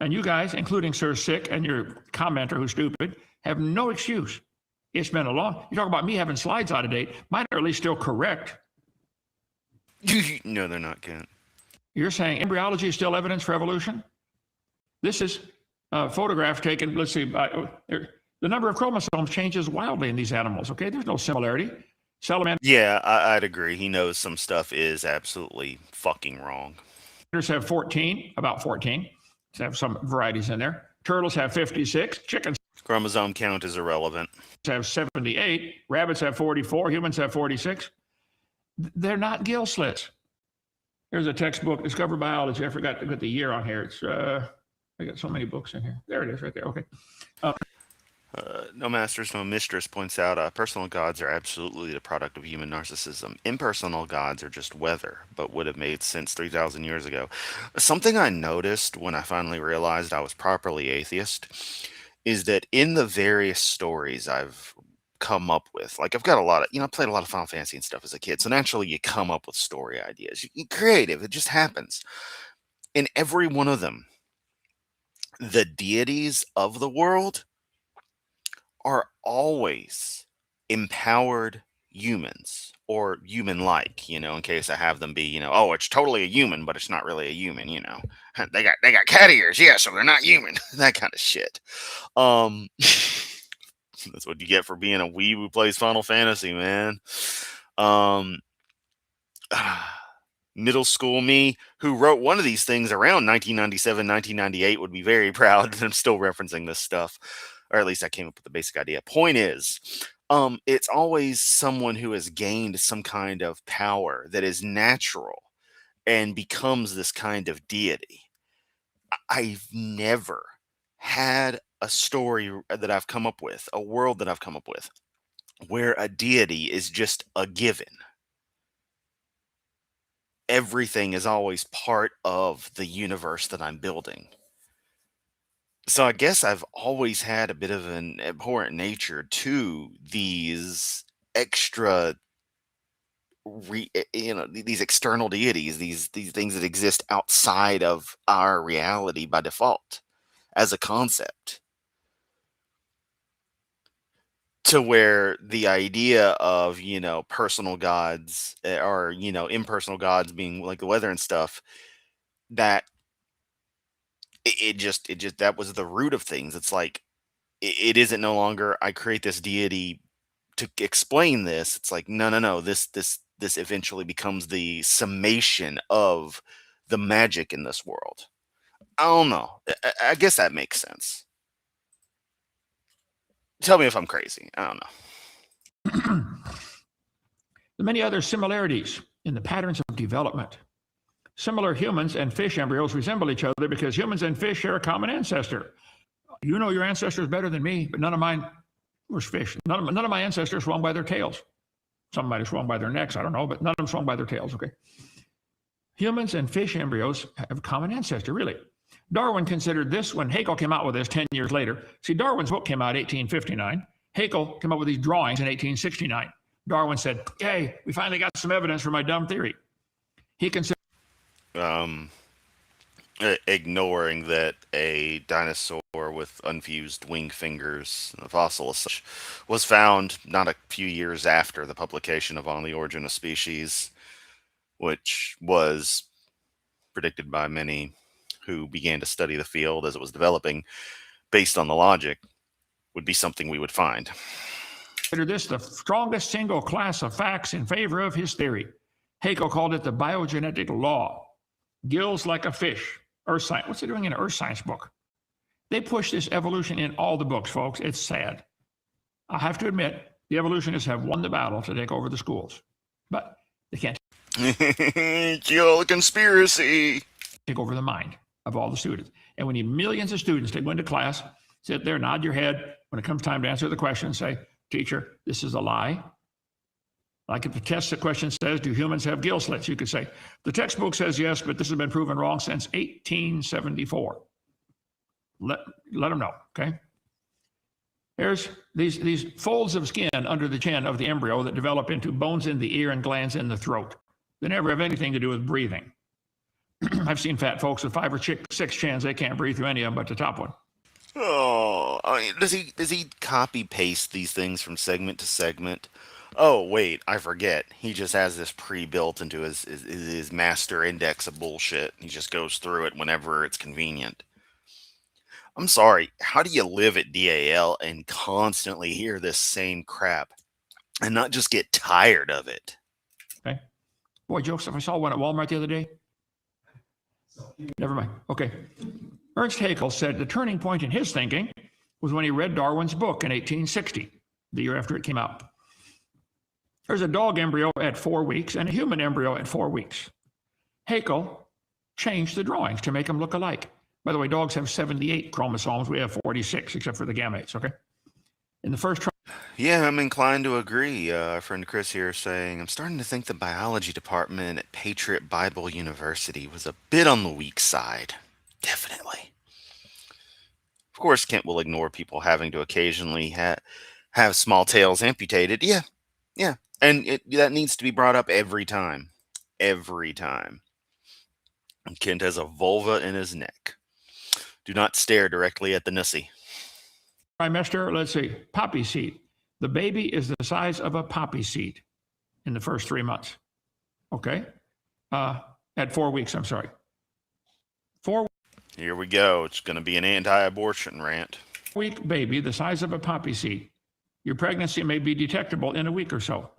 Speaker 2: And you guys, including Sir Sick and your commenter who's stupid, have no excuse. It's been a long, you talk about me having slides out of date. Mine are at least still correct.
Speaker 1: No, they're not, Kent.
Speaker 2: You're saying embryology is still evidence for evolution? This is a photograph taken, let's see, the number of chromosomes changes wildly in these animals, okay? There's no similarity. Salamanders
Speaker 1: Yeah, I'd agree. He knows some stuff is absolutely fucking wrong.
Speaker 2: have 14, about 14. Have some varieties in there. Turtles have 56. Chickens
Speaker 1: Chromosome count is irrelevant.
Speaker 2: have 78. Rabbits have 44. Humans have 46. They're not gill slits. Here's a textbook, Discover Biology. I forgot to put the year on here. It's I got so many books in here. There it is right there. Okay.
Speaker 1: No Masters, No Mistress points out personal gods are absolutely the product of human narcissism. Impersonal gods are just weather, but would have made sense 3,000 years ago. Something I noticed when I finally realized I was properly atheist is that in the various stories I've come up with, like I've got a lot of, I played a lot of Final Fantasy and stuff as a kid, so naturally you come up with story ideas. You're creative, it just happens. In every one of them, the deities of the world are always empowered humans or human-like, in case I have them be, oh, it's totally a human, but it's not really a human, They got cat ears, yeah, so they're not human. That kind of shit. That's what you get for being a weeb who plays Final Fantasy, man. Middle school me, who wrote one of these things around 1997, 1998, would be very proud that I'm still referencing this stuff. Or at least I came up with the basic idea. Point is, it's always someone who has gained some kind of power that is natural and becomes this kind of deity. I've never had a story that I've come up with, a world that I've come up with, where a deity is just a given. Everything is always part of the universe that I'm building. So I guess I've always had a bit of an abhorrent nature to these extra, these external deities, these things that exist outside of our reality by default as a concept. To where the idea of, personal gods or, impersonal gods being like the weather and stuff, that it just that was the root of things. It's like it isn't no longer I create this deity to explain this. It's like no, this eventually becomes the summation of the magic in this world. I don't know. I guess that makes sense. Tell me if I'm crazy. I don't know.
Speaker 2: The many other similarities in the patterns of development. Similar humans and fish embryos resemble each other because humans and fish share a common ancestor. You know your ancestors better than me, but none of mine was fish. None of my ancestors swung by their tails. Some might have swung by their necks, I don't know, but none of them swung by their tails, okay? Humans and fish embryos have a common ancestor, really. Darwin considered this when Haeckel came out with this 10 years later. See, Darwin's book came out in 1859. Haeckel came up with these drawings in 1869. Darwin said, yay, we finally got some evidence for my dumb theory. He considered
Speaker 1: ignoring that a dinosaur with unfused wing fingers, a fossil as such, was found not a few years after the publication of On the Origin of Species, which was predicted by many who began to study the field as it was developing, based on the logic, would be something we would find.
Speaker 2: Consider this the strongest single class of facts in favor of his theory. Haeckel called it the biogenetic law. Gills like a fish. Earth science. What's it doing in an earth science book? They push this evolution in all the books, folks. It's sad. I have to admit, the evolutionists have won the battle to take over the schools, but they can't
Speaker 1: Kill the conspiracy.
Speaker 2: take over the mind of all the students. And we need millions of students to go into class, sit there, nod your head. When it comes time to answer the question, say, teacher, this is a lie. Like if the test the question says, do humans have gill slits? You could say, the textbook says yes, but this has been proven wrong since 1874. Let them know, okay? Here's these folds of skin under the chin of the embryo that develop into bones in the ear and glands in the throat. They never have anything to do with breathing. I've seen fat folks with 5 or 6 chins. They can't breathe through any of them but the top one.
Speaker 1: Oh, I mean, does he copy paste these things from segment to segment? Oh wait, I forget. He just has this pre-built into his master index of bullshit. He just goes through it whenever it's convenient. I'm sorry. How do you live at DAL and constantly hear this same crap and not just get tired of it?
Speaker 2: Okay. Boy, Joseph, I saw one at Walmart the other day. Never mind. Okay. Ernst Haeckel said the turning point in his thinking was when he read Darwin's book in 1860, the year after it came out. There's a dog embryo at 4 weeks and a human embryo at 4 weeks. Haeckel changed the drawings to make them look alike. By the way, dogs have 78 chromosomes. We have 46, except for the gametes, okay? In the first
Speaker 1: Yeah, I'm inclined to agree. Our friend Chris here is saying, I'm starting to think the biology department at Patriot Bible University was a bit on the weak side. Definitely. Of course, Kent will ignore people having to occasionally have small tails amputated. Yeah. And that needs to be brought up every time. Every time. Kent has a vulva in his neck. Do not stare directly at the nussy.
Speaker 2: trimester, let's see, poppy seed. The baby is the size of a poppy seed in the first 3 months. Okay? At 4 weeks, I'm sorry. 4
Speaker 1: Here we go. It's going to be an anti-abortion rant.
Speaker 2: week baby, the size of a poppy seed. Your pregnancy may be detectable in a week or so.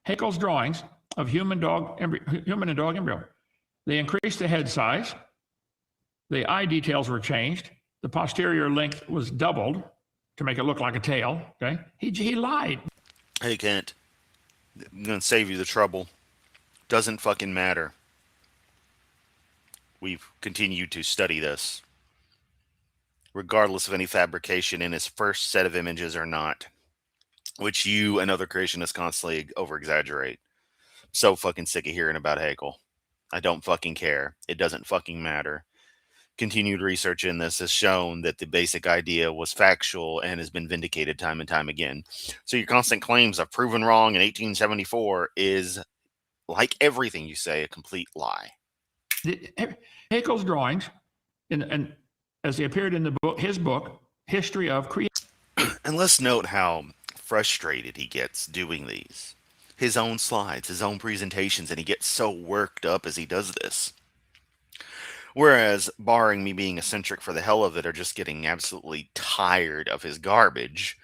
Speaker 2: Haeckel's drawings of human and dog embryo. They increased the head size. The eye details were changed. The posterior length was doubled to make it look like a tail. Okay, he lied.
Speaker 1: Hey, Kent. I'm going to save you the trouble. Doesn't fucking matter. We've continued to study this, regardless of any fabrication in his first set of images or not, which you and other creationists constantly over-exaggerate. So fucking sick of hearing about Haeckel. I don't fucking care. It doesn't fucking matter. Continued research in this has shown that the basic idea was factual and has been vindicated time and time again. So your constant claims of proven wrong in 1874 is, like everything you say, a complete lie.
Speaker 2: Haeckel's drawings, and as they appeared in the book, his book, History of Creation.
Speaker 1: And let's note how frustrated he gets doing these. His own slides, his own presentations, and he gets so worked up as he does this. Whereas, barring me being eccentric for the hell of it, or just getting absolutely tired of his garbage,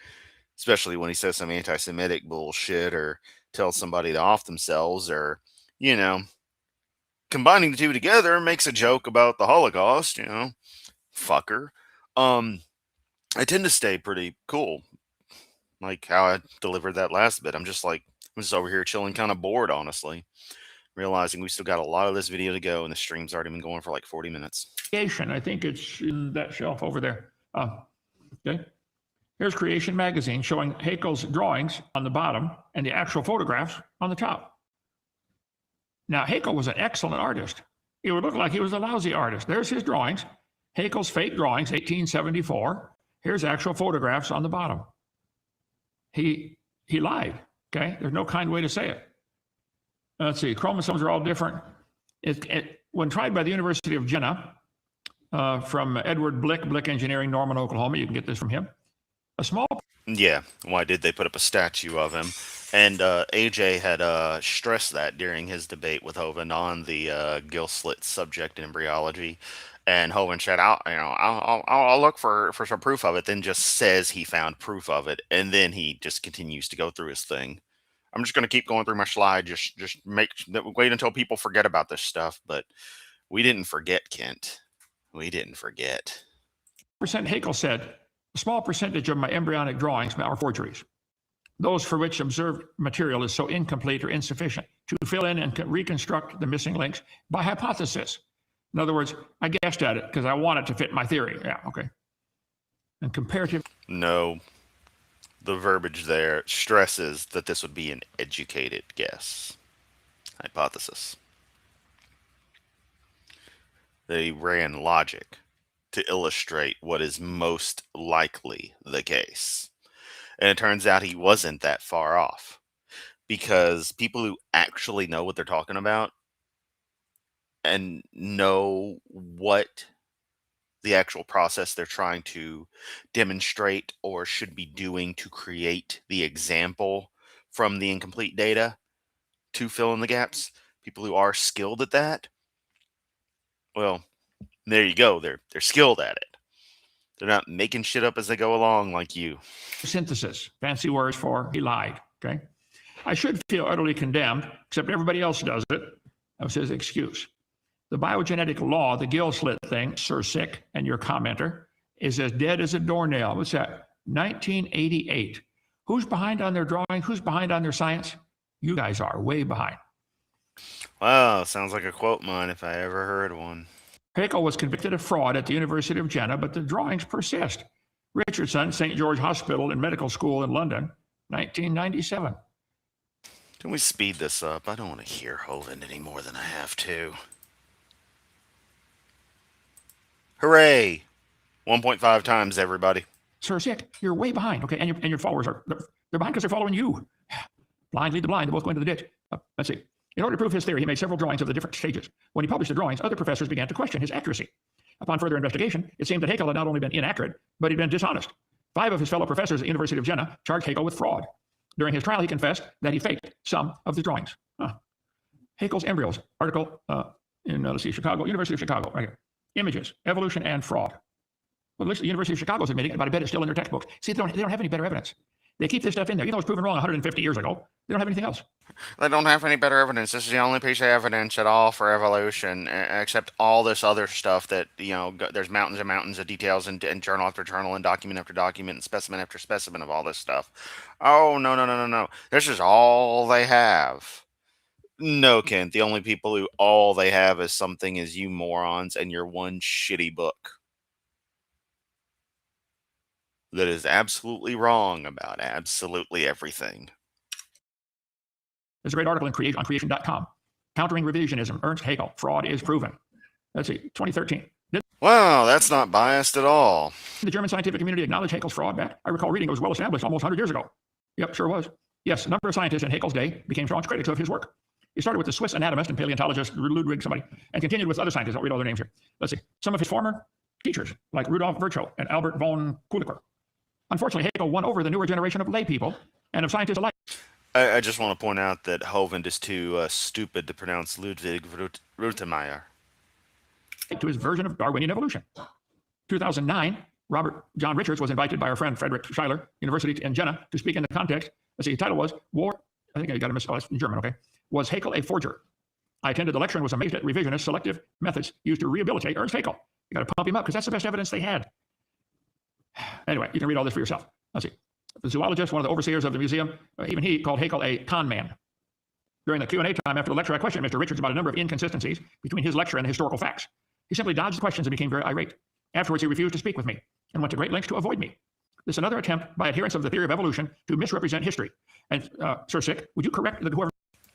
Speaker 1: especially when he says some anti-Semitic bullshit, or tells somebody to off themselves, or, combining the two together makes a joke about the Holocaust, fucker. I tend to stay pretty cool. Like how I delivered that last bit. I'm just over here chilling, kind of bored, honestly. Realizing we still got a lot of this video to go, and the stream's already been going for like 40 minutes.
Speaker 2: I think it's in that shelf over there. Okay. Here's Creation Magazine showing Haeckel's drawings on the bottom and the actual photographs on the top. Now, Haeckel was an excellent artist. It would look like he was a lousy artist. There's his drawings. Haeckel's fake drawings, 1874. Here's actual photographs on the bottom. He lied, okay? There's no kind way to say it. Let's see, chromosomes are all different. When tried by the University of Jena, from Edward Blick Engineering, Norman, Oklahoma, you can get this from him. A small
Speaker 1: Yeah, why did they put up a statue of him? And AJ had stressed that during his debate with Hovind on the gill slit subject in embryology. And Hovind said, I'll look for some proof of it." Then just says he found proof of it, and then he just continues to go through his thing. I'm just going to keep going through my slide. Just wait until people forget about this stuff. But we didn't forget, Kent. We didn't forget.
Speaker 2: percent, Haeckel said, a small percentage of my embryonic drawings are forgeries, those for which observed material is so incomplete or insufficient to fill in and reconstruct the missing links by hypothesis. In other words, I guessed at it because I want it to fit my theory. Yeah, okay. And comparative.
Speaker 1: No, the verbiage there stresses that this would be an educated guess. Hypothesis. They ran logic to illustrate what is most likely the case. And it turns out he wasn't that far off. Because people who actually know what they're talking about and know what the actual process they're trying to demonstrate or should be doing to create the example from the incomplete data to fill in the gaps, people who are skilled at that, well, there you go. They're skilled at it. They're not making shit up as they go along like you.
Speaker 2: Synthesis, fancy words for he lied. Okay. I should feel utterly condemned, except everybody else does it. That was his excuse. The biogenetic law, the gill slit thing, Sir Sick and your commenter, is as dead as a doornail. What's that? 1988. Who's behind on their drawing? Who's behind on their science? You guys are way behind.
Speaker 1: Wow, sounds like a quote mine if I ever heard one.
Speaker 2: Haeckel was convicted of fraud at the University of Jena, but the drawings persist. Richardson, St. George Hospital and Medical School in London, 1997.
Speaker 1: Can we speed this up? I don't want to hear Hovind any more than I have to. Hooray! 1.5 times, everybody.
Speaker 2: Sir Sick, you're way behind, okay? And your followers are, they're behind because they're following you. Blind lead the blind, they both go into the ditch. Let's see. In order to prove his theory, he made several drawings of the different stages. When he published the drawings, other professors began to question his accuracy. Upon further investigation, it seemed that Haeckel had not only been inaccurate, but he'd been dishonest. 5 of his fellow professors at the University of Jena charged Haeckel with fraud. During his trial, he confessed that he faked some of the drawings. Haeckel's embryos, article in, let's see, Chicago, University of Chicago, right here. Images, evolution, and fraud. Well, listen, the University of Chicago is admitting it, but I bet it's still in their textbooks. See, they don't have any better evidence. They keep this stuff in there. You know, it's proven wrong 150 years ago. They don't have anything else.
Speaker 1: They don't have any better evidence. This is the only piece of evidence at all for evolution, except all this other stuff that, there's mountains and mountains of details and journal after journal and document after document and specimen after specimen of all this stuff. Oh, no. This is all they have. No, Kent, the only people who all they have is something is you morons and your one shitty book that is absolutely wrong about absolutely everything.
Speaker 2: There's a great article on creation.com. Countering revisionism, Ernst Haeckel, fraud is proven. Let's see, 2013. Did
Speaker 1: Wow, that's not biased at all.
Speaker 2: the German scientific community acknowledge Haeckel's fraud back? I recall reading it was well established almost 100 years ago. Yep, sure was. Yes, a number of scientists in Haeckel's day became staunch critics of his work. He started with the Swiss anatomist and paleontologist Ludwig somebody, and continued with other scientists. I'll read all their names here. Let's see. Some of his former teachers, like Rudolf Virchow and Albert von Kuliker. Unfortunately, Haeckel won over the newer generation of lay people and of scientists alike.
Speaker 1: I just want to point out that Hovind is too stupid to pronounce Ludwig Rutemeyer.
Speaker 2: To his version of Darwinian evolution. 2009, Robert John Richards was invited by our friend Frederick Schuyler, University in Jena, to speak in the context. Let's see, the title was War. I think I got to miss. Oh, it's in German. Okay, was Haeckel a forger? I attended the lecture and was amazed at revisionist selective methods used to rehabilitate Ernst Haeckel. You got to pump him up because that's the best evidence they had. Anyway, you can read all this for yourself. Let's see. The zoologist, one of the overseers of the museum, even he called Haeckel a con man. During the Q&A time after the lecture, I questioned Mr. Richards about a number of inconsistencies between his lecture and the historical facts. He simply dodged the questions and became very irate. Afterwards, he refused to speak with me and went to great lengths to avoid me. This is another attempt by adherents of the theory of evolution to misrepresent history. And Sir Sick, would you correct whoever?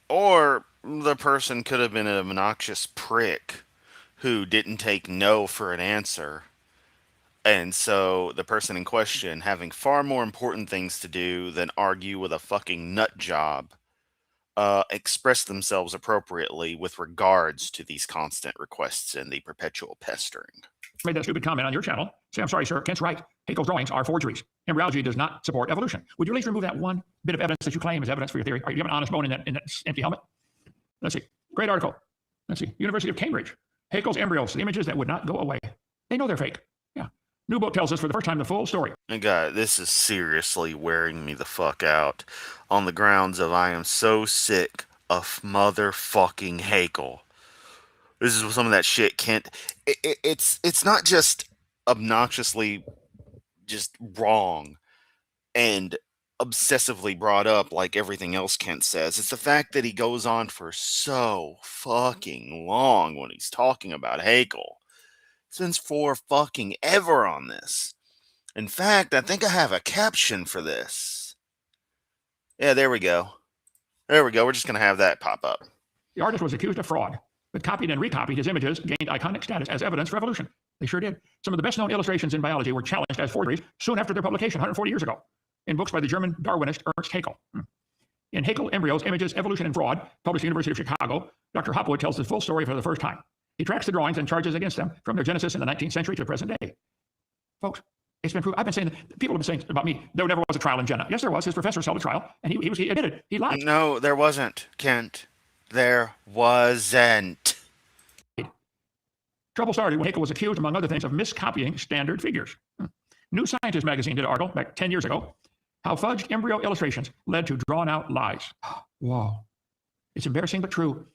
Speaker 1: Or the person could have been an obnoxious prick who didn't take no for an answer. And so the person in question, having far more important things to do than argue with a fucking nut job, express themselves appropriately with regards to these constant requests and the perpetual pestering.
Speaker 2: Made that stupid comment on your channel. Say, I'm sorry, sir. Kent's right. Haeckel's drawings are forgeries. Embryology does not support evolution. Would you at least remove that one bit of evidence that you claim is evidence for your theory? Are you have an honest bone in that empty helmet? Let's see. Great article. Let's see. University of Cambridge. Haeckel's embryos, the images that would not go away. They know they're fake. Yeah. New book tells us for the first time the full story.
Speaker 1: And God, this is seriously wearing me the fuck out on the grounds of I am so sick of motherfucking Haeckel. This is some of that shit Kent. It's not just obnoxiously just wrong and obsessively brought up like everything else Kent says. It's the fact that he goes on for so fucking long when he's talking about Haeckel. Spends for fucking ever on this. In fact, I think I have a caption for this. Yeah, there we go. There we go. We're just going to have that pop up.
Speaker 2: The artist was accused of fraud, but copied and recopied his images, gained iconic status as evidence for evolution. They sure did. Some of the best known illustrations in biology were challenged as forgeries soon after their publication 140 years ago in books by the German Darwinist Ernst Haeckel. In Haeckel Embryos, Images, Evolution, and Fraud, published at the University of Chicago, Dr. Hopwood tells the full story for the first time. He tracks the drawings and charges against them from their genesis in the 19th century to the present day. Folks, it's been proven. I've been saying, people have been saying about me, there never was a trial in Jenna. Yes, there was. His professors held a trial, and he admitted he lied.
Speaker 1: No, there wasn't, Kent. There wasn't.
Speaker 2: Trouble started when Haeckel was accused, among other things, of miscopying standard figures. New Scientist magazine did an article back 10 years ago, how fudged embryo illustrations led to drawn-out lies. Whoa. It's embarrassing but true.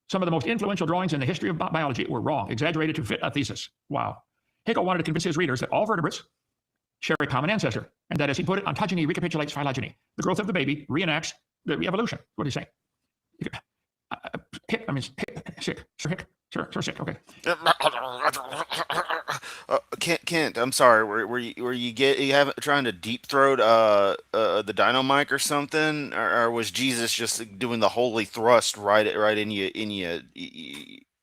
Speaker 2: Some of the most influential drawings in the history of biology were wrong, exaggerated to fit a thesis. Wow. Haeckel wanted to convince his readers that all vertebrates share a common ancestor, and that, as he put it, ontogeny recapitulates phylogeny. The growth of the baby reenacts the evolution. What do you say? Sick. Sir Hick. Sir Sick. Okay.
Speaker 1: Kent, I'm sorry. Were you trying to deep throat the dino mic or something, or was Jesus just doing the holy thrust right in you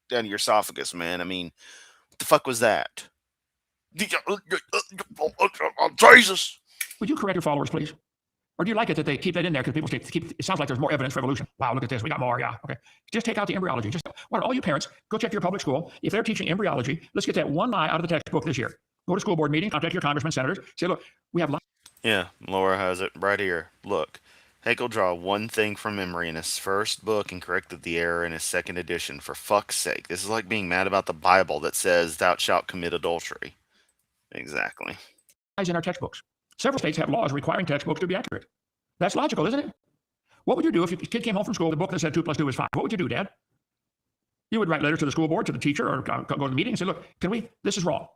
Speaker 1: down your esophagus, man? I mean, what the fuck was that? Jesus.
Speaker 2: Would you correct your followers, please? Or do you like it that they keep that in there because people say, it sounds like there's more evidence for evolution. Wow, look at this. We got more. Yeah, okay. Just take out the embryology. Why don't all you parents go check your public school? If they're teaching embryology, let's get that one lie out of the textbook this year. Go to school board meetings, contact your congressmen, senators. Say, look, we have lies.
Speaker 1: Yeah, Laura has it right here. Look, Haeckel draw one thing from memory in his first book and corrected the error in his second edition. For fuck's sake. This is like being mad about the Bible that says, thou shalt commit adultery. Exactly.
Speaker 2: In our textbooks. Several states have laws requiring textbooks to be accurate. That's logical, isn't it? What would you do if your kid came home from school with a book that said 2 + 2 is 5? What would you do, Dad? You would write letters to the school board, to the teacher, or go to the meeting and say, look, this is wrong.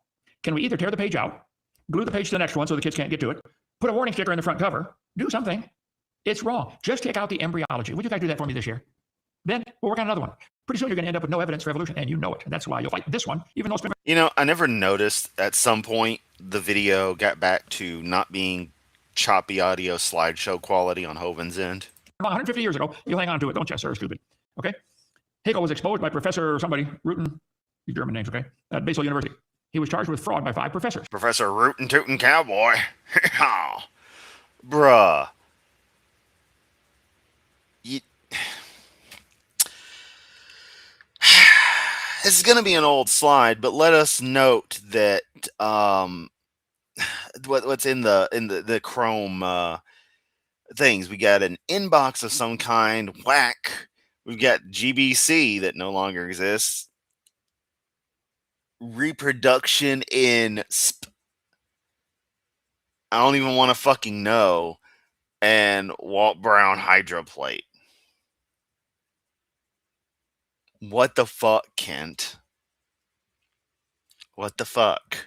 Speaker 2: Can we either tear the page out, glue the page to the next one so the kids can't get to it, put a warning sticker in the front cover, do something. It's wrong. Just take out the embryology. Would you guys do that for me this year? Then we'll work on another one. Pretty soon you're going to end up with no evidence for evolution, and you know it. And that's why you'll fight this one, even though it's been...
Speaker 1: You know, I never noticed at some point the video got back to not being choppy audio slideshow quality on Hoven's end.
Speaker 2: 150 years ago, you'll hang on to it, don't you, sir? Stupid. Okay? Haeckel was exposed by Professor somebody, Rutten, these German names, okay, at Basel University. He was charged with fraud by 5 professors.
Speaker 1: Professor Rootin' Tootin' Cowboy. Bruh. This is going to be an old slide, but let us note that what's in the Chrome things. We got an inbox of some kind. Whack. We've got GBC that no longer exists. Reproduction in I don't even want to fucking know. And Walt Brown hydroplate. What the fuck, Kent? What the fuck?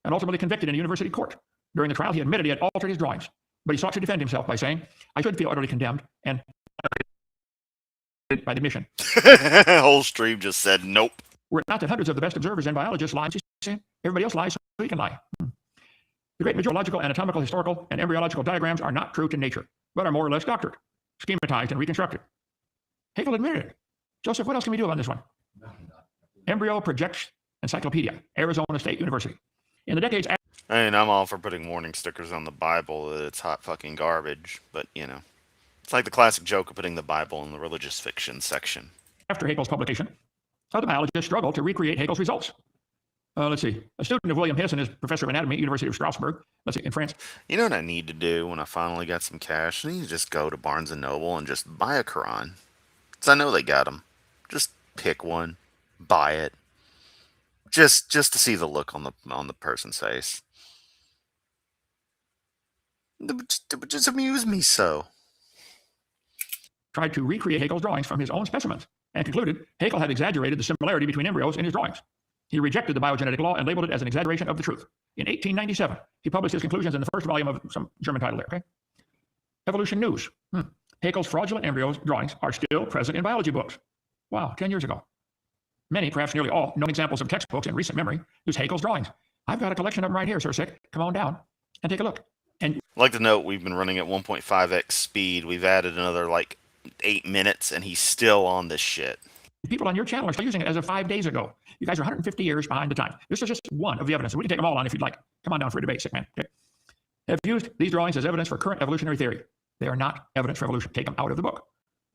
Speaker 2: And ultimately convicted in a university court. During the trial, he admitted he had altered his drawings, but he sought to defend himself by saying, I should feel utterly condemned and by the mission.
Speaker 1: Whole stream just said nope.
Speaker 2: Were it not that hundreds of the best observers and biologists lied, everybody else lies, so we can lie. The great meteorological, anatomical, historical, and embryological diagrams are not true to nature, but are more or less doctored, schematized, and reconstructed. Haeckel admitted it. Joseph, what else can we do on this one? Embryo Projects Encyclopedia, Arizona State University. In the decades after...
Speaker 1: I mean, I'm all for putting warning stickers on the Bible that it's hot fucking garbage, but, you know, It's like the classic joke of putting the Bible in the religious fiction section.
Speaker 2: After Haeckel's publication, other biologists struggled to recreate Haeckel's results. Let's see. A student of William Hiss and is professor of anatomy at University of Strasbourg. Let's see, in France.
Speaker 1: You know what I need to do when I finally got some cash? I need to just go to Barnes & Noble and just buy a Quran. Because I know they got them. Just pick one. Buy it. Just to see the look on the person's face. It would just amuse me so.
Speaker 2: Tried to recreate Haeckel's drawings from his own specimens and concluded Haeckel had exaggerated the similarity between embryos in his drawings. He rejected the biogenetic law and labeled it as an exaggeration of the truth. In 1897, he published his conclusions in the first volume of some German title there, okay? Evolution News. Haeckel's fraudulent embryos drawings are still present in biology books. Wow, 10 years ago. Many, perhaps nearly all, known examples of textbooks in recent memory use Haeckel's drawings. I've got a collection of them right here, Sir Sick. Come on down and take a look. And
Speaker 1: I'd like to note we've been running at 1.5x speed. We've added another like 8 minutes, and he's still on this shit.
Speaker 2: people on your channel are still using it as of 5 days ago. You guys are 150 years behind the time. This is just one of the evidence. We can take them all on if you'd like. Come on down for a debate, sick man. Okay. Have used these drawings as evidence for current evolutionary theory. They are not evidence for evolution. Take them out of the book.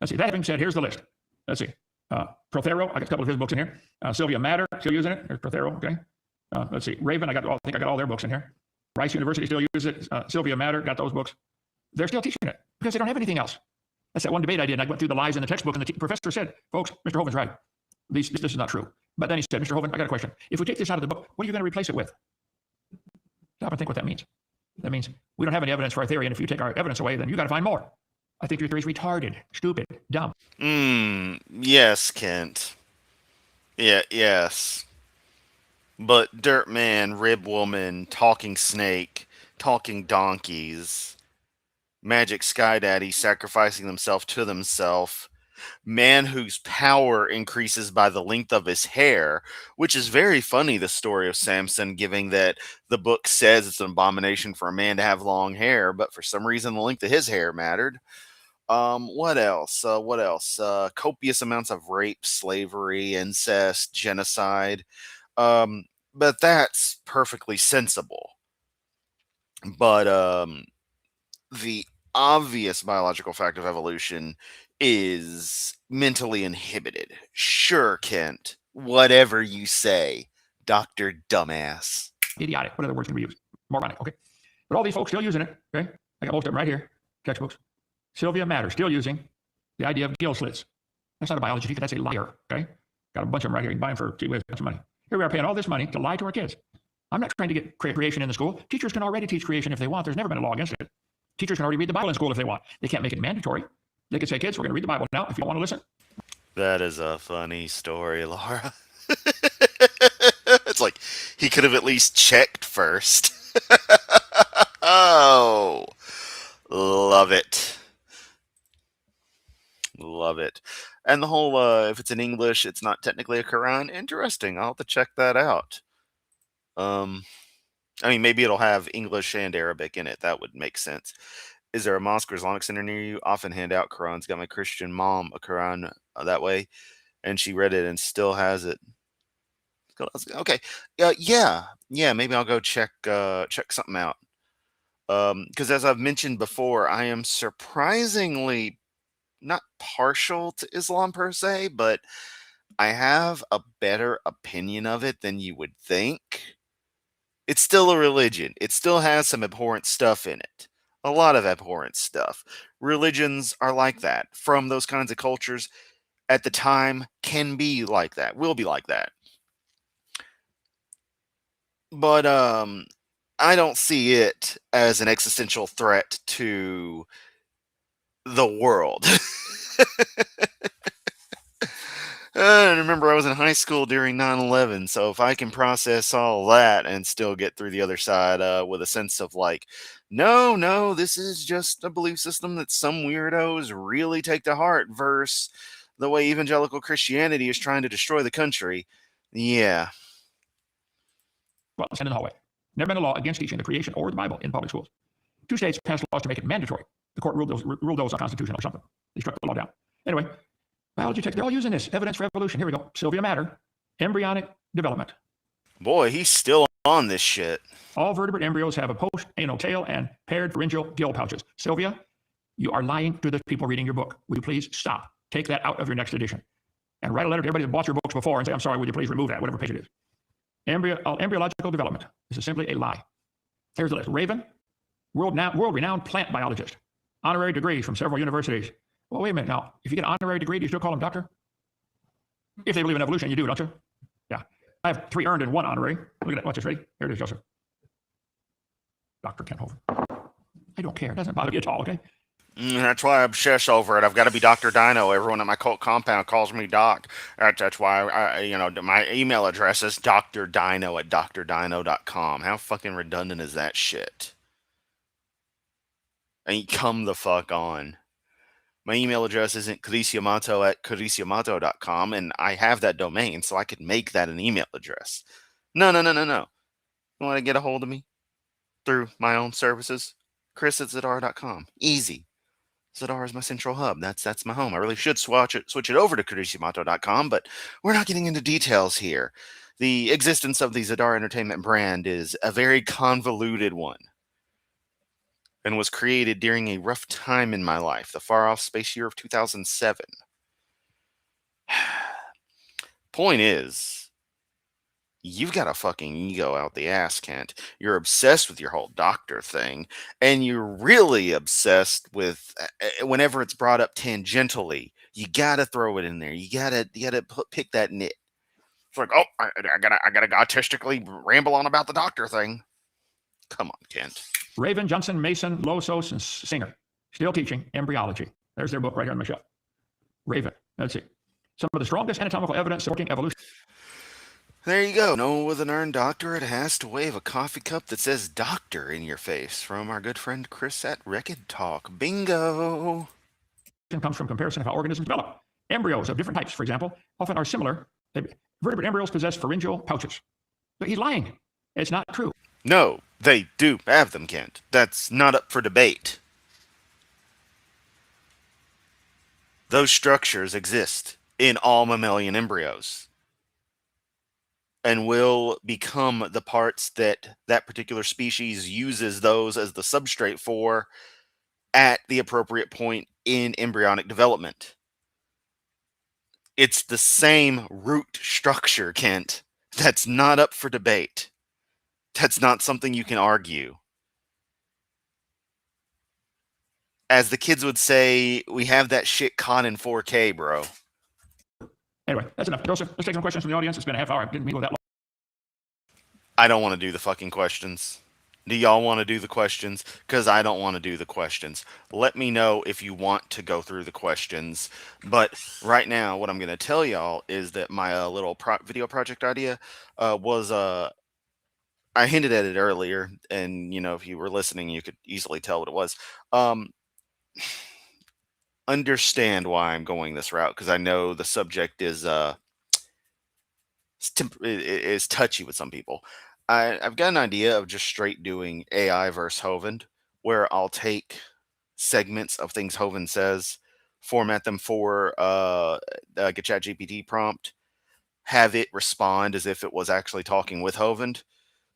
Speaker 2: Let's see. That having said, here's the list. Let's see. Prothero, I got a couple of his books in here. Sylvia Matter, still using it. There's Prothero, okay. Let's see. Raven, I think I got all their books in here. Rice University still uses it. Sylvia Matter, got those books. They're still teaching it because they don't have anything else. That's that one debate I did. I went through the lies in the textbook, and the professor said, folks, Mr. Hoven's right. This is not true. But then he said, Mr. Hoven, I got a question. If we take this out of the book, what are you going to replace it with? Stop and think what that means. That means we don't have any evidence for our theory, and if you take our evidence away, then you got to find more. I think your theory is retarded, stupid, dumb.
Speaker 1: Yes, Kent. Yeah, yes. But Dirt Man, Rib Woman, Talking Snake, Talking Donkeys, Magic Sky Daddy sacrificing themselves to themselves, man whose power increases by the length of his hair, which is very funny, the story of Samson, given that the book says it's an abomination for a man to have long hair, but for some reason the length of his hair mattered. What else? Copious amounts of rape, slavery, incest, genocide. But that's perfectly sensible. But the obvious biological fact of evolution is mentally inhibited. Sure, Kent. Whatever you say, Dr. Dumbass.
Speaker 2: Idiotic. What other words can we use? Moronic, okay? But all these folks still using it, okay? I got most of them right here, textbooks. Sylvia Matter, still using the idea of gill slits. That's not a biology teacher, that's a liar, okay? Got a bunch of them right here. You can buy them for, gee whiz, a bunch of money. Here we are paying all this money to lie to our kids. I'm not trying to get creation in the school. Teachers can already teach creation if they want. There's never been a law against it. Teachers can already read the Bible in school if they want. They can't make it mandatory. They can say, kids, we're going to read the Bible now if you don't want to listen.
Speaker 1: That is a funny story, Laura. It's like he could have at least checked first. Oh, love it. Love it. And the whole, if it's in English, it's not technically a Quran. Interesting. I'll have to check that out. I mean, maybe it'll have English and Arabic in it. That would make sense. Is there a mosque or Islamic center near you? Often hand out Qurans. Got my Christian mom a Quran that way, and she read it and still has it. Okay. Yeah. Maybe I'll go check something out. Because as I've mentioned before, I am surprisingly not partial to Islam per se, but I have a better opinion of it than you would think. It's still a religion. It still has some abhorrent stuff in it. A lot of abhorrent stuff. Religions are like that. From those kinds of cultures at the time can be like that. Will be like that. But I don't see it as an existential threat to the world. I remember I was in high school during 9/11, so if I can process all that and still get through the other side with a sense of like, no, this is just a belief system that some weirdos really take to heart versus the way evangelical Christianity is trying to destroy the country. Yeah.
Speaker 2: Well, stand in the hallway. Never been a law against teaching the creation or the Bible in public schools. 2 states passed laws to make it mandatory. The court ruled those unconstitutional or something. They struck the law down. Anyway, biology text, they're all using this. Evidence for evolution. Here we go. Sylvia Matter. Embryonic development.
Speaker 1: Boy, he's still on this shit.
Speaker 2: All vertebrate embryos have a post-anal tail and paired pharyngeal gill pouches. Sylvia, You are lying to the people reading your book. Will you please stop? Take that out of your next edition. And write a letter to everybody that bought your books before and say, I'm sorry, would you please remove that, whatever page it is. Embryological development. This is simply a lie. Here's the list. Raven, world-renowned plant biologist. Honorary degrees from several universities. Well, wait a minute now. If you get an honorary degree, do you still call them doctor? If they believe in evolution, you do, don't you? Yeah. I have 3 earned and 1 honorary. Look at that. Watch this. Ready? Here it is, Joseph. Dr. Kent Hovind. I don't care. It doesn't bother me at all, okay?
Speaker 1: That's why I obsess over it. I've got to be Dr. Dino. Everyone at my cult compound calls me Doc. That's why my email address is drdino@drdino.com. How fucking redundant is that shit? I mean, come the fuck on. My email address isn't Yamato@yamato.com, and I have that domain, so I could make that an email address. No. You want to get a hold of me through my own services? Chris@zadar.com. Easy. Zadar is my central hub. That's my home. I really should switch it over to ChrisYamato.com, but we're not getting into details here. The existence of the Zadar Entertainment brand is a very convoluted one and was created during a rough time in my life, the far-off space year of 2007. Point is, you've got a fucking ego out the ass, Kent. You're obsessed with your whole doctor thing, and you're really obsessed with whenever it's brought up tangentially, you gotta throw it in there. You gotta pick that nit. It's like, oh, I gotta autistically ramble on about the doctor thing. Come on, Kent.
Speaker 2: Raven, Johnson, Mason, Losos, and Singer. Still teaching embryology. There's their book right here on my shelf. Raven. Let's see. Some of the strongest anatomical evidence supporting evolution.
Speaker 1: There you go. No one with an earned doctorate has to wave a coffee cup that says doctor in your face from our good friend Chris at Record Talk. Bingo.
Speaker 2: Comes from comparison of how organisms develop. Embryos of different types, for example, often are similar. Vertebrate embryos possess pharyngeal pouches. But he's lying. It's not true.
Speaker 1: No, they do have them, Kent. That's not up for debate. Those structures exist in all mammalian embryos and will become the parts that that particular species uses those as the substrate for at the appropriate point in embryonic development. It's the same root structure, Kent. That's not up for debate. That's not something you can argue. As the kids would say, we have that shit caught in 4K, bro.
Speaker 2: Anyway, that's enough. Joseph, let's take some questions from the audience. It's been a half hour. I didn't mean to go that long.
Speaker 1: I don't want to do the fucking questions. Do y'all want to do the questions? Because I don't want to do the questions. Let me know if you want to go through the questions. But right now, what I'm going to tell y'all is that my little video project idea was... I hinted at it earlier, and, if you were listening, you could easily tell what it was. Understand why I'm going this route, because I know the subject is touchy with some people. I've got an idea of just straight doing AI versus Hovind, where I'll take segments of things Hovind says, format them for a ChatGPT prompt, have it respond as if it was actually talking with Hovind,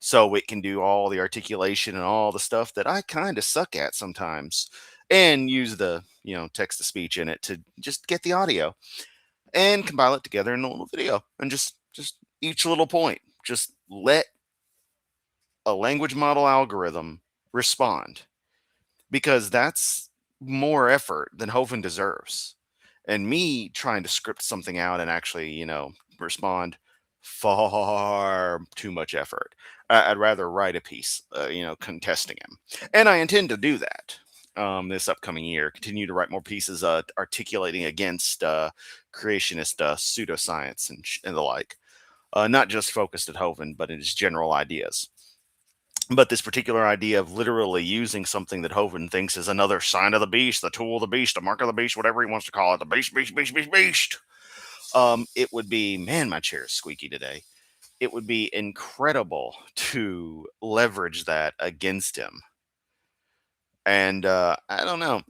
Speaker 1: so it can do all the articulation and all the stuff that I kind of suck at sometimes, and use the text to speech in it to just get the audio and compile it together in a little video, and just each little point, just let a language model algorithm respond, because that's more effort than Hovind deserves. And me trying to script something out and actually, respond, far too much effort. I'd rather write a piece, contesting him. And I intend to do that this upcoming year. Continue to write more pieces articulating against creationist pseudoscience and the like. Not just focused at Hovind, but in just general ideas. But this particular idea of literally using something that Hovind thinks is another sign of the beast, the tool of the beast, the mark of the beast, whatever he wants to call it, the beast. It would be, man, my chair is squeaky today. It would be incredible to leverage that against him. And I don't know.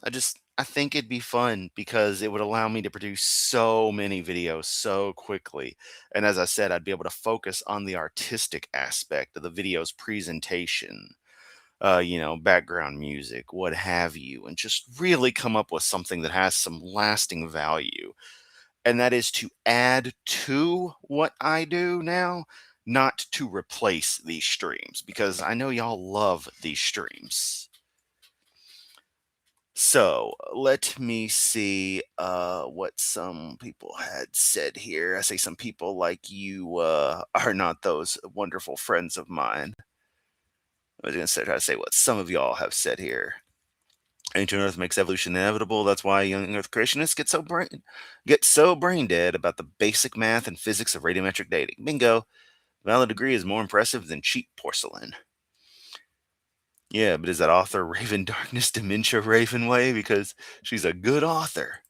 Speaker 1: I think it'd be fun because it would allow me to produce so many videos so quickly. And as I said, I'd be able to focus on the artistic aspect of the video's presentation. background music, what have you, and just really come up with something that has some lasting value. And that is to add to what I do now, not to replace these streams, because I know y'all love these streams. So let me see what some people had said here. I say some people like you are not those wonderful friends of mine. I was going to try to say what some of y'all have said here. Ancient Earth makes evolution inevitable. That's why young Earth creationists get so brain dead about the basic math and physics of radiometric dating. Bingo. Valid degree is more impressive than cheap porcelain. Yeah, but is that author Raven Darkness Dementia Ravenway? Because she's a good author.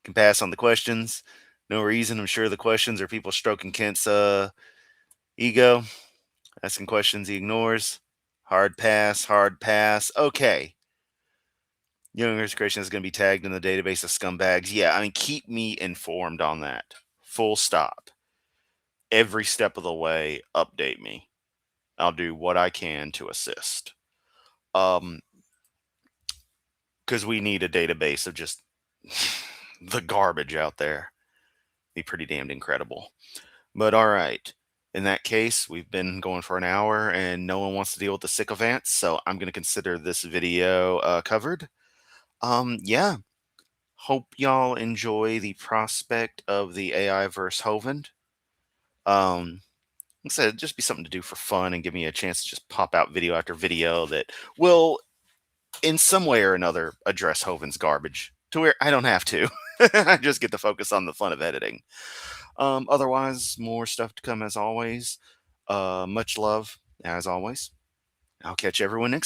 Speaker 1: Can pass on the questions. No reason. I'm sure the questions are people stroking Kent's ego. Asking questions he ignores. Hard pass, hard pass. Okay. Young Earth creation is going to be tagged in the database of scumbags. Yeah, I mean, keep me informed on that. Full stop. Every step of the way, update me. I'll do what I can to assist. Because we need a database of just the garbage out there. Be pretty damned incredible. But all right. In that case, we've been going for an hour and no one wants to deal with the sycophants, so I'm going to consider this video covered. Yeah. Hope y'all enjoy the prospect of the AI verse Hovend. Like I said, it'd just be something to do for fun and give me a chance to just pop out video after video that will, in some way or another, address Hovend's garbage to where I don't have to. I just get to focus on the fun of editing. Otherwise, more stuff to come as always. Much love, as always. I'll catch everyone next time.